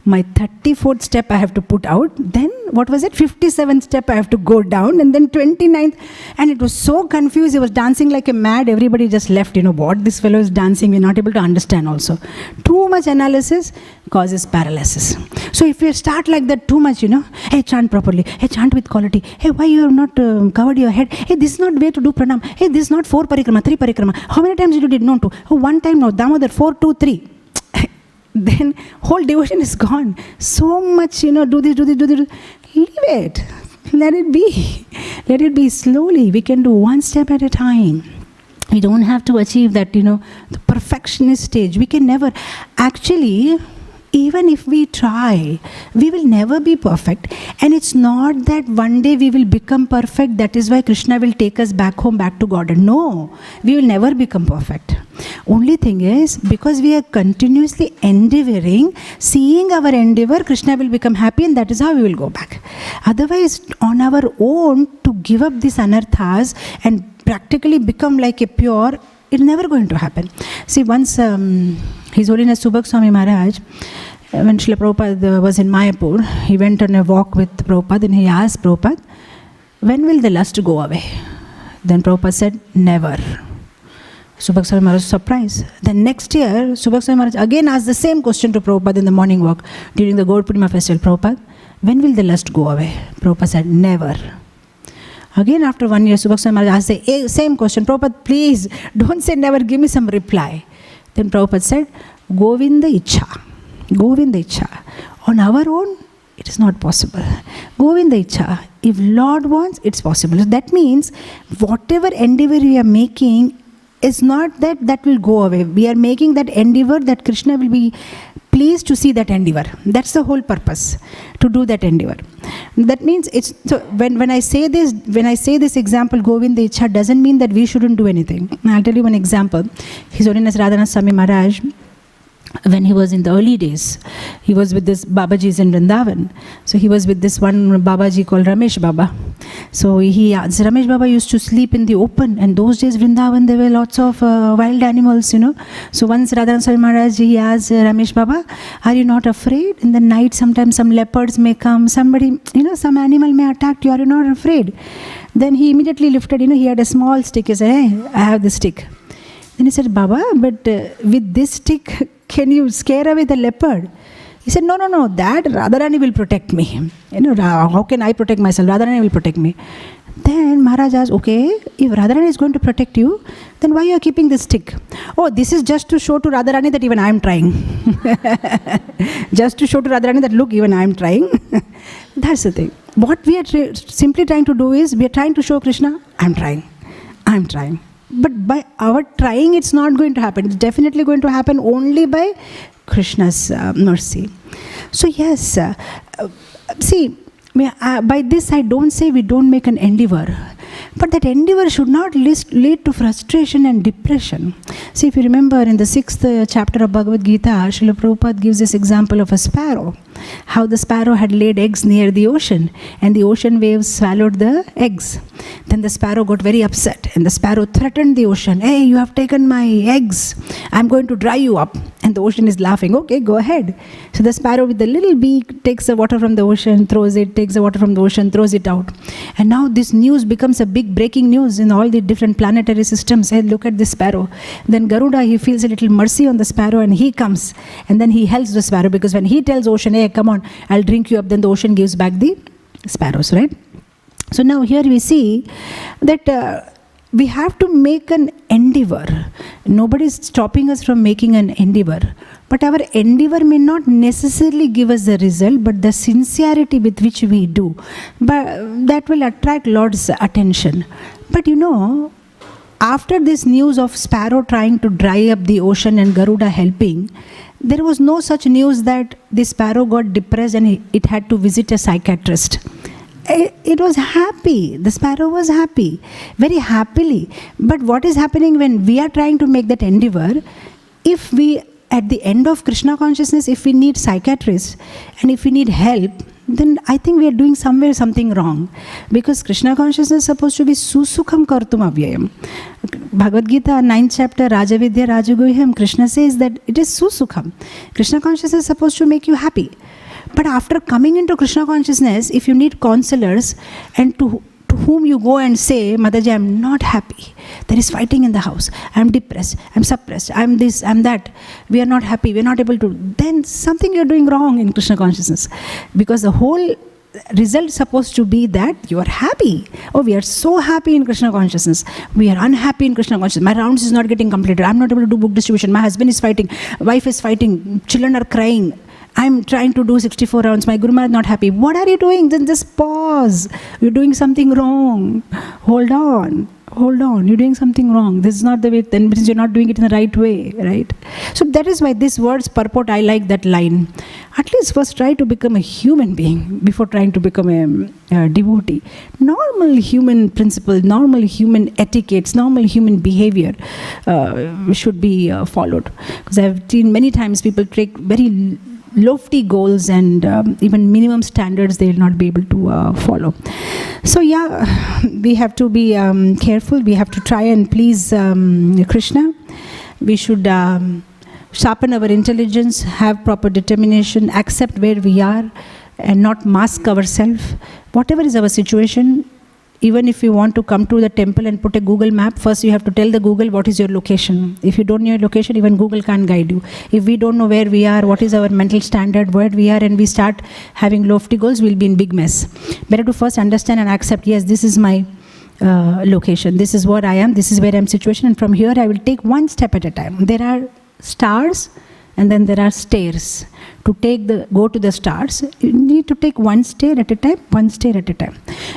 my 34th step I have to put out, then what was it, 57th step I have to go down, and then 29th, and it was so confused. He was dancing like a mad. Everybody just left, what this fellow is dancing, we're not able to understand also. Too much analysis causes paralysis. So if you start like that too much, hey, chant properly, hey, chant with quality, hey, why you have not covered your head, hey, this is not way to do pranam, hey, this is not 4 parikrama, 3 parikrama, how many times you did not do? Oh, 1 time, no, Damodar, 4, 2, 3. Then whole devotion is gone. So much, do this. Leave it. Let it be. Let it be slowly. We can do one step at a time. We don't have to achieve that, the perfectionist stage. We can never. Actually, even if we try, we will never be perfect. And it's not that one day we will become perfect. That is why Krishna will take us back home, back to God. No, we will never become perfect. Only thing is, because we are continuously endeavoring, seeing our endeavor, Krishna will become happy, and that is how we will go back. Otherwise, on our own, to give up these anarthas and practically become like a pure, it's never going to happen. See, once His Holiness Swami Maharaj, when Srila Prabhupada was in Mayapur, he went on a walk with Prabhupada, and he asked Prabhupada, when will the lust go away? Then Prabhupada said, never. Swami Maharaj was surprised. Then next year, Swami Maharaj again asked the same question to Prabhupada in the morning walk during the Gaur Purnima festival. Prabhupada, when will the lust go away? Prabhupada said, never. Again after 1 year, Swami Maharaj asked the same question. Prabhupada, please, don't say never, give me some reply. Then Prabhupada said, Govinda Ichha. Govinda Ichha. On our own, it is not possible. Govinda Ichha. If Lord wants, it's possible. So that means whatever endeavor we are making, is not that will go away. We are making that endeavor that Krishna will be pleased to see that endeavor. That's the whole purpose, to do that endeavor. That means it's so when I say this example, Govinda Ichha, doesn't mean that we shouldn't do anything. I'll tell you one example. His Holiness Radhanath Swami Maharaj, when he was in the early days, he was with this Babajis in Vrindavan. So he was with this one Babaji called Ramesh Baba. So Ramesh Baba used to sleep in the open, and those days Vrindavan there were lots of wild animals, So once Radhanath Swami Maharaj, he asked Ramesh Baba, are you not afraid? In the night sometimes some leopards may come, somebody, some animal may attack you, are you not afraid? Then he immediately lifted, he had a small stick, he said, hey, I have this stick. Then he said, Baba, but with this stick, can you scare away the leopard? He said, no, that Radharani will protect me. How can I protect myself? Radharani will protect me. Then Maharaj asked, okay, if Radharani is going to protect you, then why are you keeping this stick? Oh, this is just to show to Radharani that even I am trying. Just to show to Radharani that, look, even I am trying. That's the thing. What we are simply trying to do is, we are trying to show Krishna, I am trying. But by our trying, it's not going to happen. It's definitely going to happen only by Krishna's mercy. So yes, see, by this I don't say we don't make an endeavor. But that endeavor should not lead to frustration and depression. See, if you remember in the 6th chapter of Bhagavad Gita, Srila Prabhupada gives this example of a sparrow. How the sparrow had laid eggs near the ocean, and the ocean waves swallowed the eggs. Then the sparrow got very upset, and the sparrow threatened the ocean. Hey, you have taken my eggs. I'm going to dry you up. And the ocean is laughing. Okay, go ahead. So the sparrow with the little beak takes the water from the ocean, throws it, takes the water from the ocean, throws it out. And now this news becomes a big breaking news in all the different planetary systems. Hey, look at this sparrow. Then Garuda, he feels a little mercy on the sparrow, and he comes. And then he helps the sparrow, because when he tells ocean, hey, come on, I'll drink you up, then the ocean gives back the sparrows, right? So now here we see that we have to make an endeavor. Nobody is stopping us from making an endeavor. But our endeavor may not necessarily give us the result, but the sincerity with which we do, but that will attract Lord's attention. But after this news of sparrow trying to dry up the ocean and Garuda helping, there was no such news that the sparrow got depressed and it had to visit a psychiatrist. It was happy. The sparrow was happy, very happily. But what is happening when we are trying to make that endeavor? If we, at the end of Krishna consciousness, if we need psychiatrists and if we need help, then I think we are doing something wrong. Because Krishna consciousness is supposed to be susukham kartum avyayam. Bhagavad Gita, 9th chapter, Rajavidya Rajaguhyam, Krishna says that it is susukham. Krishna consciousness is supposed to make you happy. But after coming into Krishna consciousness, if you need counselors and to whom you go and say, Mataji, I'm not happy. There is fighting in the house. I'm depressed. I'm suppressed. I'm this, I'm that. We are not happy. We are not able to. Then something you're doing wrong in Krishna consciousness. Because the whole result is supposed to be that you are happy. Oh, we are so happy in Krishna consciousness. We are unhappy in Krishna consciousness. My rounds is not getting completed. I'm not able to do book distribution. My husband is fighting. Wife is fighting. Children are crying. I'm trying to do 64 rounds. My Guru Maharaj is not happy. What are you doing? Then just pause. You're doing something wrong. Hold on. You're doing something wrong. This is not the way. Then because you're not doing it in the right way, right? So that is why this word's purport, I like that line. At least first try to become a human being before trying to become a devotee. Normal human principles, normal human etiquettes, normal human behavior should be followed. Because I've seen many times people take very lofty goals and even minimum standards they will not be able to follow. So we have to be careful. We have to try and please Krishna. We should sharpen our intelligence, have proper determination, accept where we are and not mask ourselves. Whatever is our situation, even if you want to come to the temple and put a Google map, first you have to tell the Google what is your location. If you don't know your location, even Google can't guide you. If we don't know where we are, what is our mental standard, where we are, and we start having lofty goals, we'll be in big mess. Better to first understand and accept, yes, this is my location. This is what I am. This is where I'm situated. And from here, I will take one step at a time. There are stars and then there are stairs. To go to the stars, you need to take one stair at a time,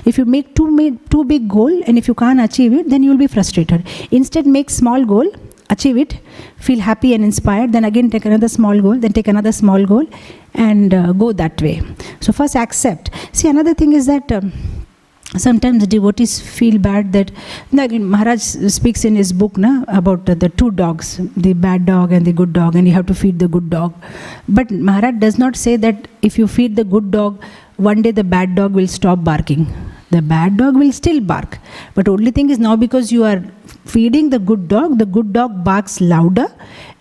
If you make too big goal and if you can't achieve it, then you will be frustrated. Instead, make small goal, achieve it, feel happy and inspired, then again take another small goal, then take another small goal and go that way. So first accept. See, another thing is that sometimes devotees feel bad that Maharaj speaks in his book about the two dogs, the bad dog and the good dog, and you have to feed the good dog. But Maharaj does not say that if you feed the good dog, one day the bad dog will stop barking. The bad dog will still bark. But only thing is now because you are feeding the good dog barks louder,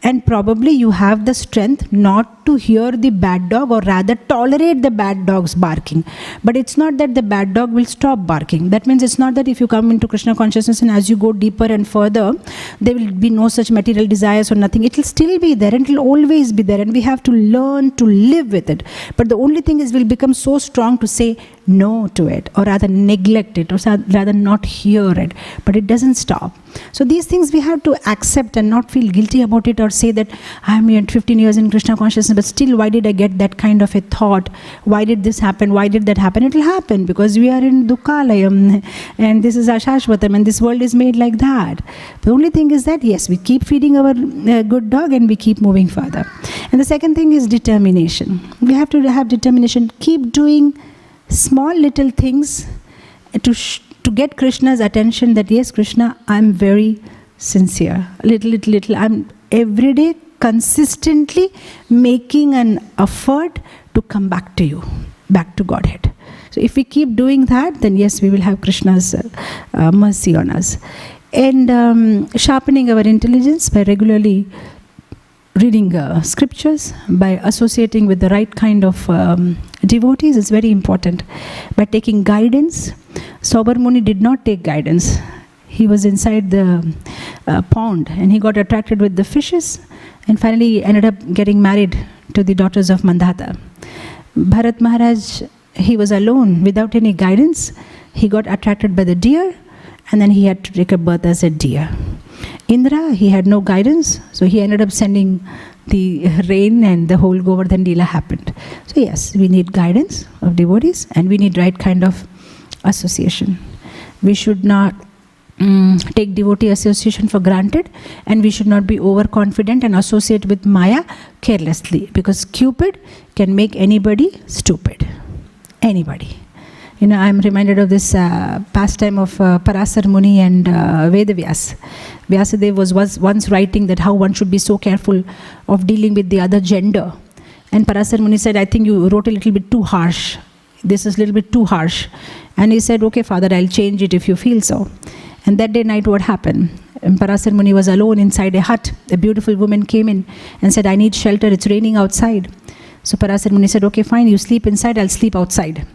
and probably you have the strength not to hear the bad dog or rather tolerate the bad dog's barking. But it's not that the bad dog will stop barking. That means it's not that if you come into Krishna consciousness and as you go deeper and further, there will be no such material desires or nothing. It will still be there and it will always be there, and we have to learn to live with it. But the only thing is we'll become so strong to say no to it, or rather neglect it, or rather not hear it. But it doesn't stop. So these things we have to accept and not feel guilty about it or say that I am here 15 years in Krishna consciousness, but still why did I get that kind of a thought? Why did this happen? Why did that happen? It will happen because we are in Dukkalayam and this is Ashashvatam and this world is made like that. The only thing is that yes, we keep feeding our good dog and we keep moving further. And the second thing is determination. We have to have determination. Keep doing small little things to get Krishna's attention that yes, Krishna, I'm very sincere. Little. I'm every day consistently making an effort to come back to you, back to Godhead. So if we keep doing that, then yes, we will have Krishna's mercy on us. And sharpening our intelligence by regularly reading scriptures, by associating with the right kind of devotees is very important. By taking guidance. Saubar Muni did not take guidance. He was inside the pond and he got attracted with the fishes and finally ended up getting married to the daughters of Mandhata. Bharat Maharaj, he was alone without any guidance. He got attracted by the deer and then he had to take a birth as a deer. Indra, he had no guidance, so he ended up sending the rain and the whole Govardhan Leela happened. So yes, we need guidance of devotees and we need right kind of association. We should not take devotee association for granted, and we should not be overconfident and associate with Maya carelessly, because Cupid can make anybody stupid. Anybody. I'm reminded of this pastime of Parasar Muni and Vedavyas. Vyasadeva was once writing that how one should be so careful of dealing with the other gender. And Parasar Muni said, I think you wrote a little bit too harsh. this is a little bit too harsh. And he said, okay, Father, I'll change it if you feel so. And that day night, what happened? Parasar Muni was alone inside a hut. A beautiful woman came in and said, I need shelter, it's raining outside. So Parasar Muni said, okay, fine, you sleep inside, I'll sleep outside.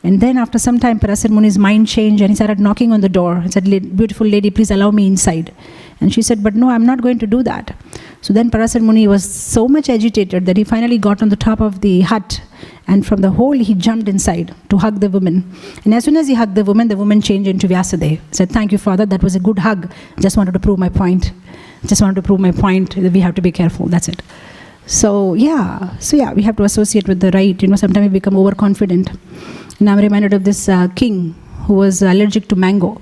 And then after some time, Parasar Muni's mind changed and he started knocking on the door. He said, beautiful lady, please allow me inside. And she said, but no, I'm not going to do that. So then Parasar Muni was so much agitated that he finally got on the top of the hut, and from the hole he jumped inside to hug the woman. And as soon as he hugged the woman changed into Vyasadeva. He said, thank you, Father, that was a good hug. Just wanted to prove my point. That we have to be careful, that's it. So we have to associate with the right. Sometimes we become overconfident. And I'm reminded of this king who was allergic to mango.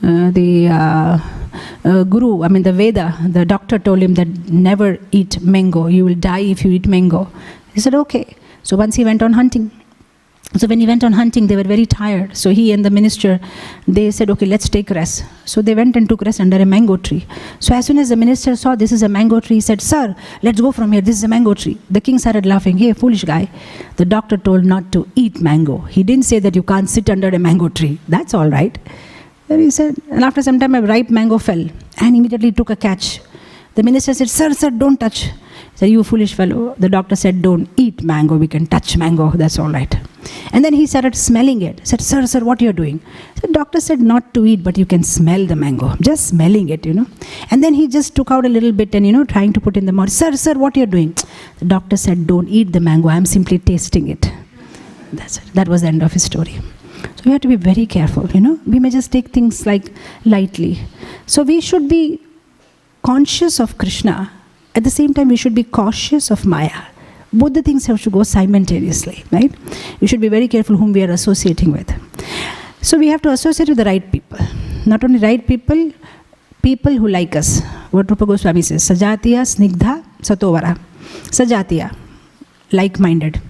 The Veda, the doctor told him that never eat mango. You will die if you eat mango. He said, okay. So once he went on hunting. So when he went on hunting, they were very tired. So he and the minister, they said, okay, let's take rest. So they went and took rest under a mango tree. So as soon as the minister saw this is a mango tree, he said, sir, let's go from here. This is a mango tree. The king started laughing. Hey, foolish guy. The doctor told not to eat mango. He didn't say that you can't sit under a mango tree. That's all right. Then he said, and after some time, a ripe mango fell and immediately took a catch. The minister said, sir, don't touch. He said, you foolish fellow. The doctor said, don't eat mango. We can touch mango. That's all right. And then he started smelling it. He said, sir, what are you doing? The doctor said not to eat, but you can smell the mango. Just smelling it, And then he just took out a little bit and, trying to put in the mouth. Sir, what are you doing? The doctor said, don't eat the mango. I am simply tasting it. That's it. That was the end of his story. So we have to be very careful, We may just take things like lightly. So we should be conscious of Krishna. At the same time, we should be cautious of Maya. Both the things have to go simultaneously, right? We should be very careful whom we are associating with. So we have to associate with the right people. Not only right people, people who like us. What Rupa Goswami says, Sajatiya Snigdha Satovara. Sajatiya, like-minded.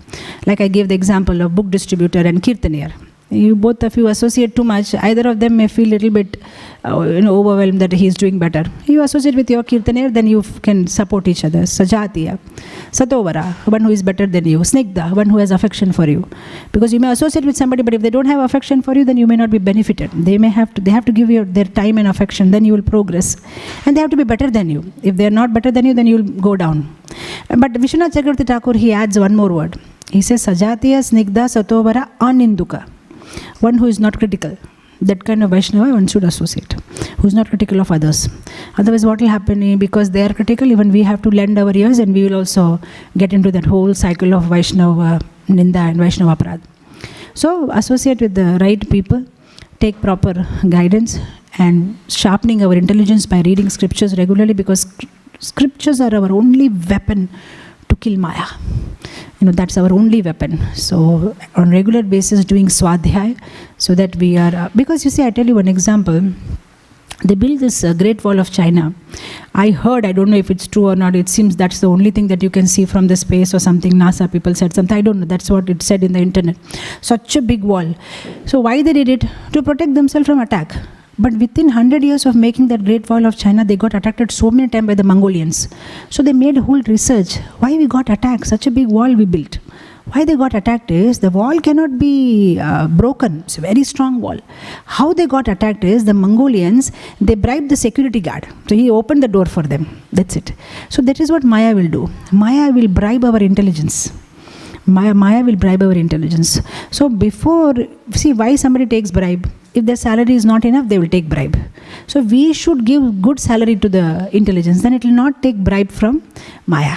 Like I gave the example of book distributor and kirtanier. Both of you associate too much. Either of them may feel a little bit overwhelmed that he is doing better. You associate with your kirtanier, then you can support each other. Sajatiya. Satovara, one who is better than you. Snigdha, one who has affection for you. Because you may associate with somebody, but if they don't have affection for you, then you may not be benefited. They have to give you their time and affection, then you will progress. And they have to be better than you. If they are not better than you, then you will go down. But Vishwanath Chakravarti Thakur, he adds one more word. He says, Sajatiya Snigdha Satovara Aninduka. One who is not critical. That kind of Vaishnava one should associate. Who is not critical of others. Otherwise what will happen, because they are critical, even we have to lend our ears and we will also get into that whole cycle of Vaishnava Ninda and Vaishnava Aparad. So associate with the right people, take proper guidance and sharpening our intelligence by reading scriptures regularly, because scriptures are our only weapon to kill Maya. That's our only weapon. So on regular basis doing Swadhyay, so that we are, because you see, I tell you one example. They built this Great Wall of China. I heard, I don't know if it's true or not, it seems that's the only thing that you can see from the space or something. NASA people said something, I don't know, that's what it said in the internet. Such a big wall. So why they did it? To protect themselves from attack. But within 100 years of making that Great Wall of China, they got attacked so many times by the Mongolians. So they made a whole research. Why we got attacked? Such a big wall we built. Why they got attacked is, the wall cannot be broken. It's a very strong wall. How they got attacked is, the Mongolians, they bribed the security guard. So he opened the door for them. That's it. So that is what Maya will do. Maya will bribe our intelligence. Maya will bribe our intelligence. So see why somebody takes bribe. If their salary is not enough, they will take bribe. So we should give good salary to the intelligence. Then it will not take bribe from Maya.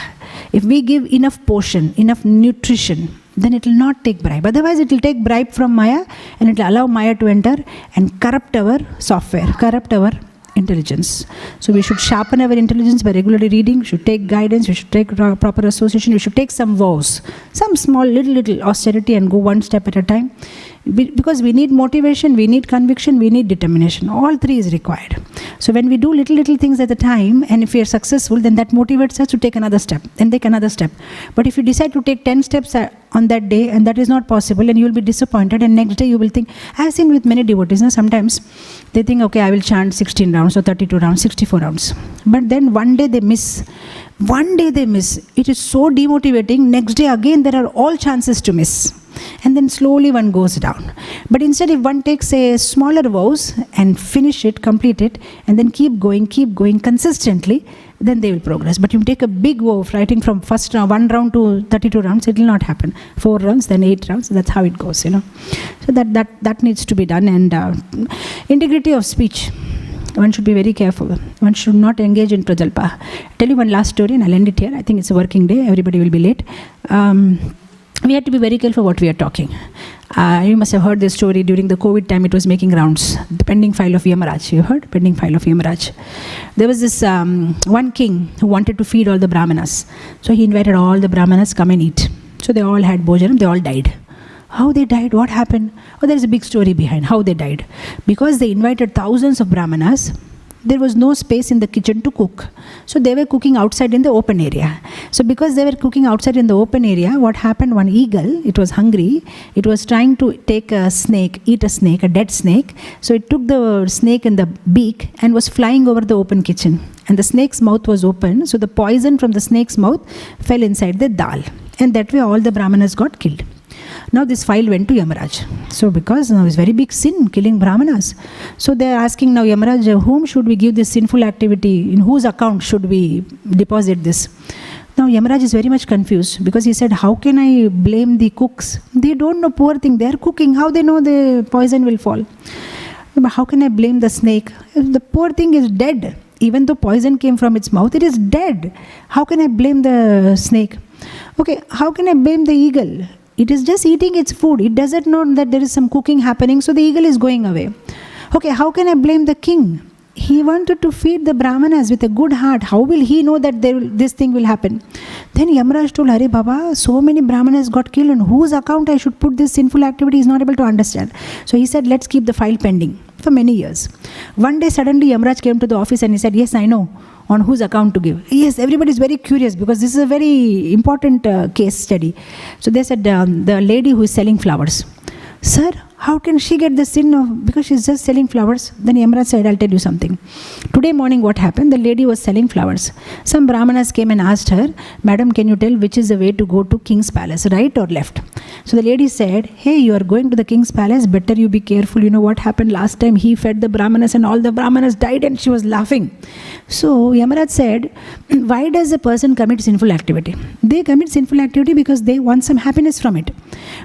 If we give enough portion, enough nutrition, then it will not take bribe. Otherwise, it will take bribe from Maya and it will allow Maya to enter and corrupt our software, corrupt our intelligence. So we should sharpen our intelligence by regularly reading. We should take guidance. We should take proper association. We should take some vows, some small little austerity, and go one step at a time. Because we need motivation, we need conviction, we need determination. All three is required. So when we do little things at a time, and if we are successful, then that motivates us to take another step and take another step. But if you decide to take 10 steps on that day, and that is not possible, and you will be disappointed, and next day you will think, I have seen with many devotees, sometimes they think, okay, I will chant 16 rounds or 32 rounds, 64 rounds. But then one day they miss One day they miss. It is so demotivating. Next day again there are all chances to miss. And then slowly one goes down. But instead, if one takes a smaller vows and finish it, complete it, and then keep going consistently, then they will progress. But you take a big vow, writing from first round, 1 round to 32 rounds, it will not happen. 4 rounds, then 8 rounds, that's how it goes, So that needs to be done. And integrity of speech. One should be very careful. One should not engage in prajalpa. I'll tell you one last story and I'll end it here. I think it's a working day. Everybody will be late. We have to be very careful what we are talking. You must have heard this story during the COVID time. It was making rounds. The pending file of Yamaraj. You heard? Pending file of Yamaraj. There was this one king who wanted to feed all the brahmanas. So he invited all the brahmanas, come and eat. So they all had bhojanam. They all died. How they died? What happened? Oh, there is a big story behind how they died. Because they invited thousands of brahmanas, there was no space in the kitchen to cook. So they were cooking outside in the open area. So because they were cooking outside in the open area, what happened? One eagle, it was hungry. It was trying to take a snake, eat a snake, a dead snake. So it took the snake in the beak and was flying over the open kitchen. And the snake's mouth was open. So the poison from the snake's mouth fell inside the dal. And that way all the brahmanas got killed. Now this file went to Yamaraj. So because now it's very big sin, killing brahmanas. So they are asking now, Yamaraj, whom should we give this sinful activity? In whose account should we deposit this? Now Yamaraj is very much confused because he said, how can I blame the cooks? They don't know, poor thing. They are cooking. How they know the poison will fall? But how can I blame the snake? The poor thing is dead. Even though poison came from its mouth, it is dead. How can I blame the snake? Okay, how can I blame the eagle? It is just eating its food. It doesn't know that there is some cooking happening, so the eagle is going away. Okay, how can I blame the king? He wanted to feed the brahmanas with a good heart. How will he know that this thing will happen? Then Yamaraj told, Hare Baba, so many brahmanas got killed. On whose account I should put this sinful activity? He is not able to understand. So he said, let's keep the file pending for many years. One day suddenly Yamaraj came to the office and he said, yes, I know. On whose account to give? Yes, everybody is very curious because this is a very important case study. So they said, the lady who is selling flowers. Sir, how can she get the sin of, because she's just selling flowers? Then Yamaraj said, I'll tell you something. Today morning what happened? The lady was selling flowers. Some brahmanas came and asked her, Madam, can you tell which is the way to go to king's palace, right or left? So the lady said, hey, you are going to the king's palace, better you be careful. You know what happened last time? He fed the brahmanas and all the brahmanas died, and she was laughing. So Yamaraj said, why does a person commit sinful activity? They commit sinful activity because they want some happiness from it.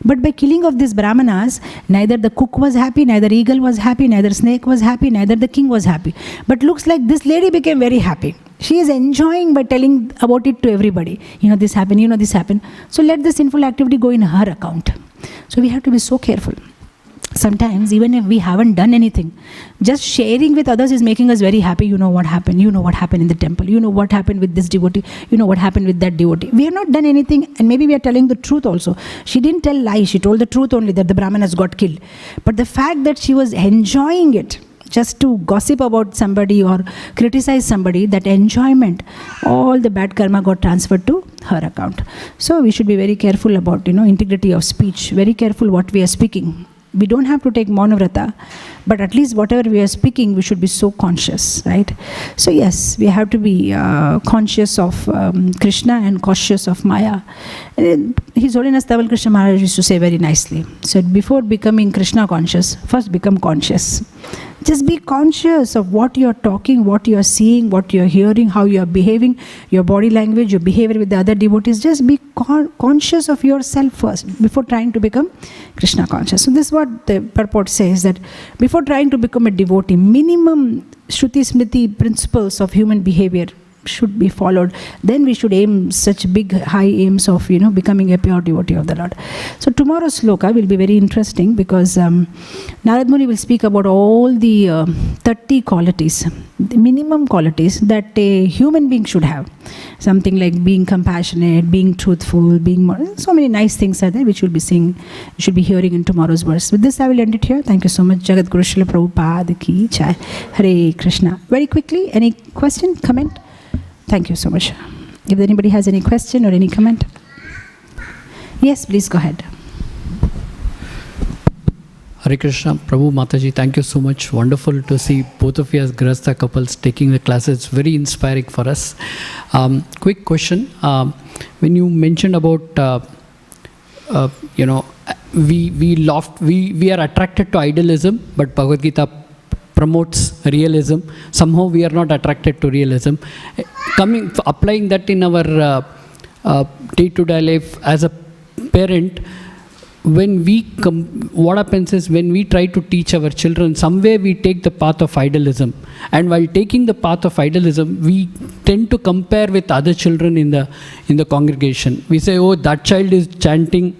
But by killing of these brahmanas, neither the cook was happy, neither eagle was happy, neither snake was happy, neither the king was happy. But looks like this lady became very happy. She is enjoying by telling about it to everybody. You know this happened, you know this happened. So let the sinful activity go in her account. So we have to be so careful. Sometimes even if we haven't done anything, just sharing with others is making us very happy. You know what happened, you know what happened in the temple, you know what happened with this devotee, you know what happened with that devotee. We have not done anything, and maybe we are telling the truth also. She didn't tell lies, she told the truth only, that the brahmanas got killed. But the fact that she was enjoying it, just to gossip about somebody or criticize somebody, that enjoyment, all the bad karma got transferred to her account. So we should be very careful about, integrity of speech, very careful what we are speaking. We don't have to take Maunavrata, but at least whatever we are speaking, we should be so conscious, right? So yes, we have to be conscious of Krishna and cautious of Maya. His Holiness Taval Krishna Maharaj used to say very nicely, said, before becoming Krishna conscious, first become conscious. Just be conscious of what you are talking, what you are seeing, what you are hearing, how you are behaving, your body language, your behavior with the other devotees. Just be conscious of yourself first before trying to become Krishna conscious. So this is what the purport says, that before trying to become a devotee, minimum Shruti Smriti principles of human behavior should be followed. Then we should aim such big high aims of becoming a pure devotee of the Lord. So tomorrow's sloka will be very interesting because Narada Muni will speak about all the 30 qualities, the minimum qualities that a human being should have. Something like being compassionate, being truthful, being more, so many nice things are there which you'll be seeing, you should be hearing in tomorrow's verse. With this I will end it here. Thank you so much. Jagat Guru Srila Prabhupada ki jai. Hare Krishna. Very quickly, any question, comment? Thank you so much. If anybody has any question or any comment. Yes, please go ahead. Hare Hare Krishna, Prabhu, Mataji, thank you so much. Wonderful to see both of you as Grahastha couples taking the classes. Very inspiring for us. Quick question. When you mentioned about, we are attracted to idealism, but Bhagavad Gita promotes realism. Somehow we are not attracted to realism. Applying that in our day-to-day life as a parent, what happens is when we try to teach our children, somewhere we take the path of idealism. And while taking the path of idealism, we tend to compare with other children in the congregation. We say, oh, that child is chanting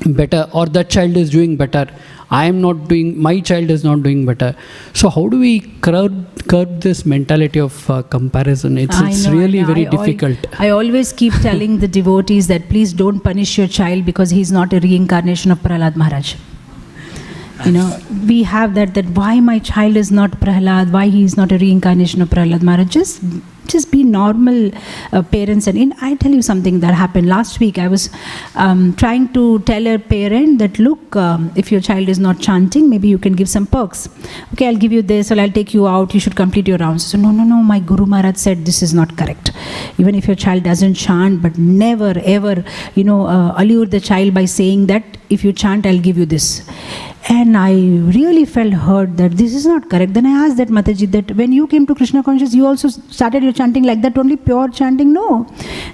better, or that child is doing better. My child is not doing better. So how do we curb this mentality of comparison? It's really very difficult. I always keep telling the devotees that please don't punish your child because he's not a reincarnation of Prahlada Maharaj. We have that why my child is not Prahlad, why he is not a reincarnation of Prahlada Maharaj. Just be normal parents. And I tell you something that happened last week. I was trying to tell a parent that, look, if your child is not chanting, maybe you can give some perks. Okay, I'll give you this, or I'll take you out, you should complete your rounds. So no, my Guru Maharaj said this is not correct. Even if your child doesn't chant, but never ever, allure the child by saying that if you chant, I'll give you this. And I really felt hurt that this is not correct. Then I asked that Mataji, that when you came to Krishna consciousness, you also started your chanting like that, only pure chanting? No.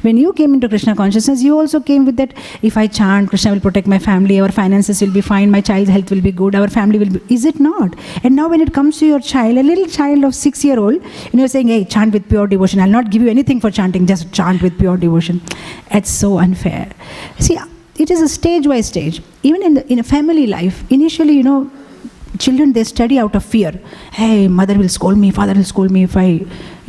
When you came into Krishna consciousness, you also came with that, if I chant, Krishna will protect my family, our finances will be fine, my child's health will be good, our family will be... Is it not? And now when it comes to your child, a little child of 6-year-old, you're saying, hey, chant with pure devotion. I'll not give you anything for chanting, just chant with pure devotion. It's so unfair. See, it is a stage-wise stage. Even in a family life, initially, children, they study out of fear. Hey, mother will scold me, father will scold me if I...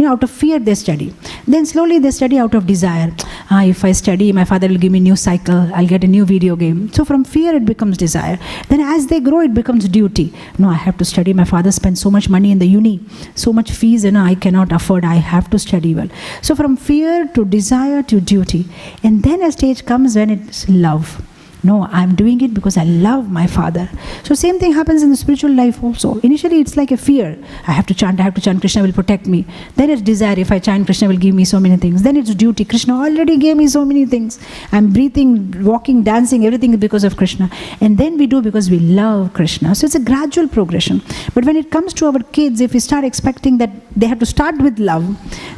out of fear they study. Then slowly they study out of desire. If I study, my father will give me a new cycle, I'll get a new video game. So from fear it becomes desire. Then as they grow, it becomes duty. No, I have to study. My father spends so much money in the uni, so much fees, I cannot afford. I have to study well. So from fear to desire to duty. And then a stage comes when it's love. No, I'm doing it because I love my father. So same thing happens in the spiritual life also. Initially it's like a fear. I have to chant, Krishna will protect me. Then it's desire. If I chant, Krishna will give me so many things. Then it's duty. Krishna already gave me so many things. I'm breathing, walking, dancing, everything is because of Krishna. And then we do because we love Krishna. So it's a gradual progression. But when it comes to our kids, if we start expecting that they have to start with love,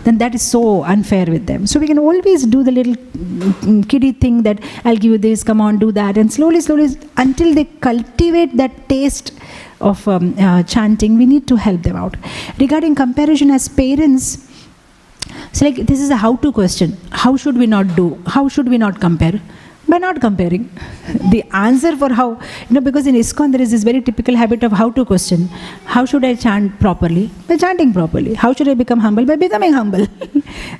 then that is so unfair with them. So we can always do the little kiddie thing that I'll give you this, come on, do that. And slowly, until they cultivate that taste of chanting, we need to help them out. Regarding comparison as parents, so this is a how-to question. How should we not do? How should we not compare? By not comparing. The answer for how, because in ISKCON there is this very typical habit of how to question. How should I chant properly? By chanting properly. How should I become humble? By becoming humble.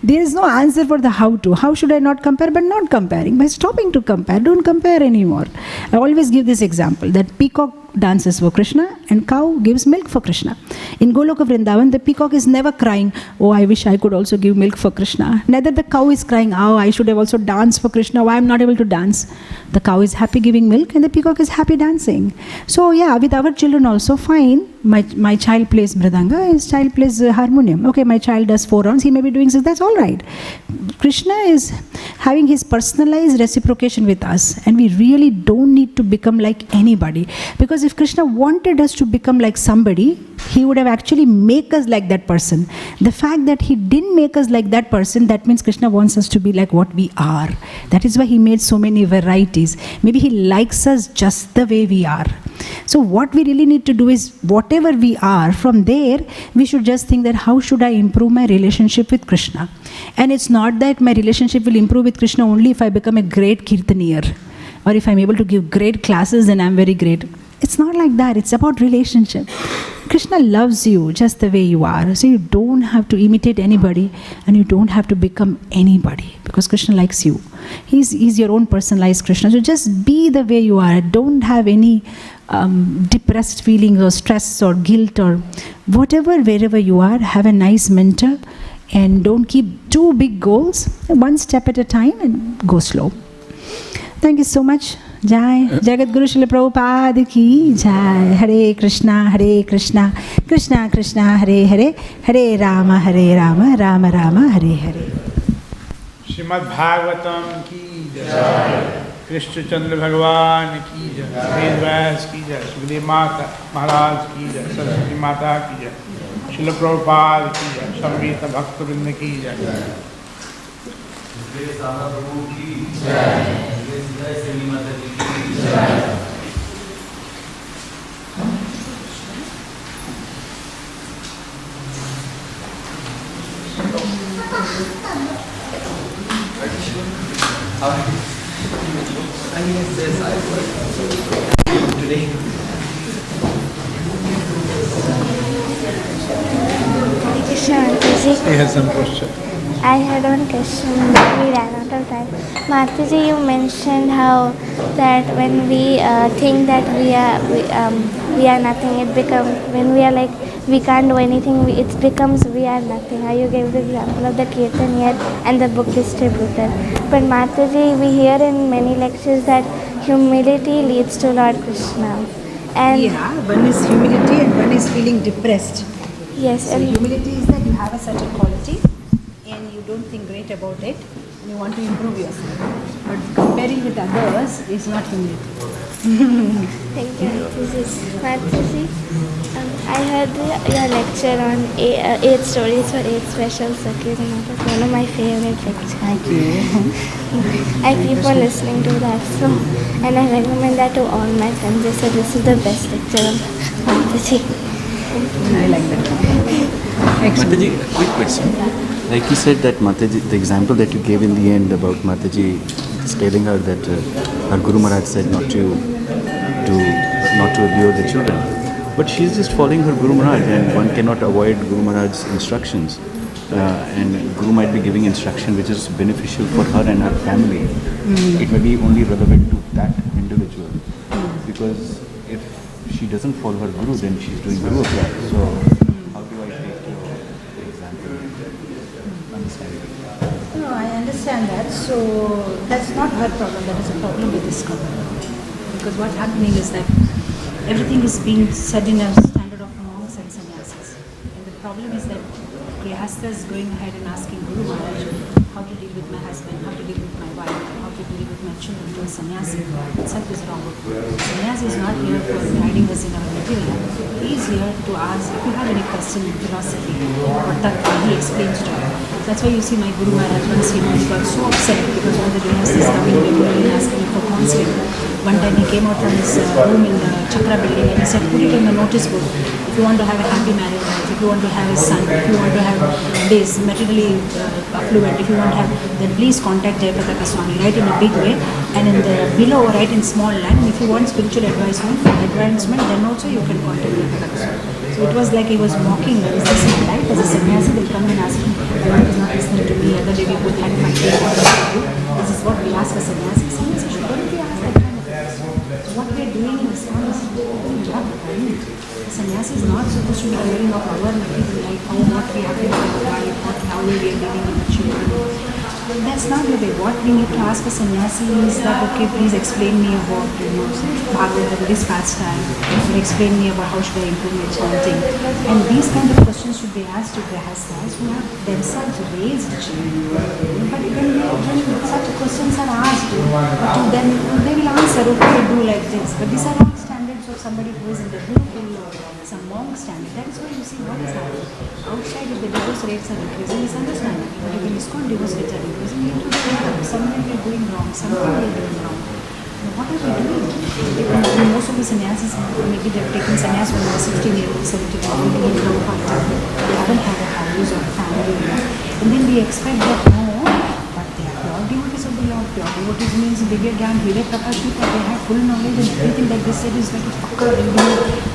There is no answer for the how to. How should I not compare? But not comparing. By stopping to compare. Don't compare anymore. I always give this example that peacock dances for Krishna and cow gives milk for Krishna. In Goloka Vrindavan, the peacock is never crying, oh, I wish I could also give milk for Krishna. Neither the cow is crying, oh, I should have also danced for Krishna, why I am not able to dance. The cow is happy giving milk and the peacock is happy dancing. So yeah, with our children also, fine. My child plays mridanga, his child plays harmonium. Okay, my child does 4 rounds, he may be doing 6, that's all right. Krishna is having his personalized reciprocation with us, and we really don't need to become like anybody. Because if Krishna wanted us to become like somebody, he would have actually made us like that person. The fact that he didn't make us like that person, that means Krishna wants us to be like what we are. That is why he made so many varieties. Maybe he likes us just the way we are. So what we really need to do is, whatever we are, from there, we should just think that how should I improve my relationship with Krishna? And it's not that my relationship will improve with Krishna only if I become a great kirtanier, or if I'm able to give great classes and I'm very great. It's not like that. It's about relationship. Krishna loves you just the way you are. So you don't have to imitate anybody, and you don't have to become anybody, because Krishna likes you. He's your own personalized Krishna. So just be the way you are. Don't have any depressed feelings or stress or guilt or whatever. Wherever you are, have a nice mentor, and don't keep too big goals. One step at a time and go slow. Thank you so much. Jai. Jagat Guru Srila Prabhupada ki jai. Hare Krishna, Krishna Krishna, Hare Hare, Hare Rama, Rama Rama, Hare Hare. Śrīmad Bhāgavatam ki jai. Krishna Chandra Bhagavan ki jai. Ved Vyas ki jai. Sukadeva Mata Maharaj ki jai. Saraswati Mata ki jai. Srila Prabhupada ki jai. Sambita Bhaktivedanta ki jai. Samba prabhu ki jai. Nitai Sevini mataji ki jai. He has some question. I had one question, but we ran out of time. Mataji, you mentioned how that when we think that we are nothing, it becomes, when we are like we can't do anything, it becomes we are nothing. How you gave the example of the kirtan here and the book distributor. But Mataji, we hear in many lectures that humility leads to Lord Krishna. And Yeah, one is humility and one is feeling depressed. yes, So and humility is that you have a certain quality and you don't think great about it and you want to improve yourself. But comparing with others is not humility. thank you, Mataji. I heard your lecture on 8 stories for 8 special circuits, and that was one of my favorite lectures. Thank you. I keep on listening to that, so, and I recommend that to all my friends. They said this is the best lecture of Mataji. I like that. Mataji, quick question. Like you said that Mataji, the example that you gave in the end about Mataji telling her that her Guru Maharaj said not to abuse the children. But she's just following her Guru Maharaj, and one cannot avoid Guru Maharaj's instructions. And Guru might be giving instruction which is beneficial for her and her family. It may be only relevant to that individual. Because if she doesn't follow her Guru, then she's doing Guru Acharya. So how do I take your example? Understanding. No, I understand that. So that's not her problem. That is a problem with this couple. Because what's happening is that everything is being said in a standard of monks and sannyasis. And the problem is that Grihastha is going ahead and asking Guru Maharaj how to deal with my husband, how to deal with my wife, how to deal with my children to a sannyasi. Itself is wrong. Sannyasi is not here for guiding us in our material life. He is here to ask if you have any question in philosophy or tattva, he explains to you. That's why you see my Guru Maharaj once he got so upset because all the Grihasthas coming regularly and asking him for counseling. One time he came out from his room in the Chakra building and he said, put it in the notice board. If you want to have a happy marriage life, if you want to have a son, if you want to have this materially affluent, if you want to have, then please contact Jayapataka Swami. Write in a big way and in the below write in small line. If you want spiritual advancement, then also you can contact Jayapataka Swami. So it was like he was mocking. Is this not right? As a sannyasi, they'll come and ask him, my wife is not listening to me. Other day we both had fighting. What do we do? This is what we ask a sannyasi. Sannyasi should not be asked that kind of question. What we are doing in ISKCON is not right. Sannyasi is not supposed to be caring of our material life, what we have in our life, how we are living in the children. That's not the way. What we need to ask a sannyasi is that, okay, please explain me about, Bhagavatam, this pastime, or explain me about how should I improve my chanting. And these kind of questions should be asked to Grihasthas who have themselves raised children. But when such questions are asked to them, they will answer, okay, do like this. But these are all standards of somebody who is in the Gurukul or some monk standard. That is why you see what is happening. Outside, if the divorce rates are increasing, it's understandable. But if in ISKCON divorce rates are increasing, you need to think of something we are doing wrong, something we are doing wrong. Now, what are we doing? Most of the sannyasis, maybe they have taken sannyas when they were 16 years old, 17 years old, they haven't had a house or a family. And then we expect that, no, but they are pure devotees of the Lord. Pure devotees means Divya Gyan, Hire Prakash, they have full knowledge and everything that they said is like a fucker.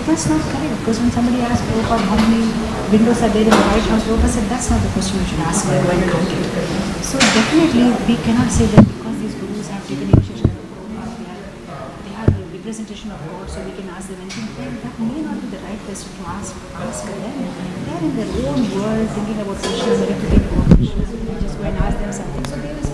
That's not correct, because when somebody asks Prabhupada how many windows are there in the White House, Prabhupada said that's not the question you should ask me when counting. So definitely we cannot say that because these gurus have taken initiation of Prabhupada, they have the representation of God, so we can ask them anything. That may not be the right person to ask them. They are in their own world thinking about Krishna, celebrating God. We just go and ask them something, so they will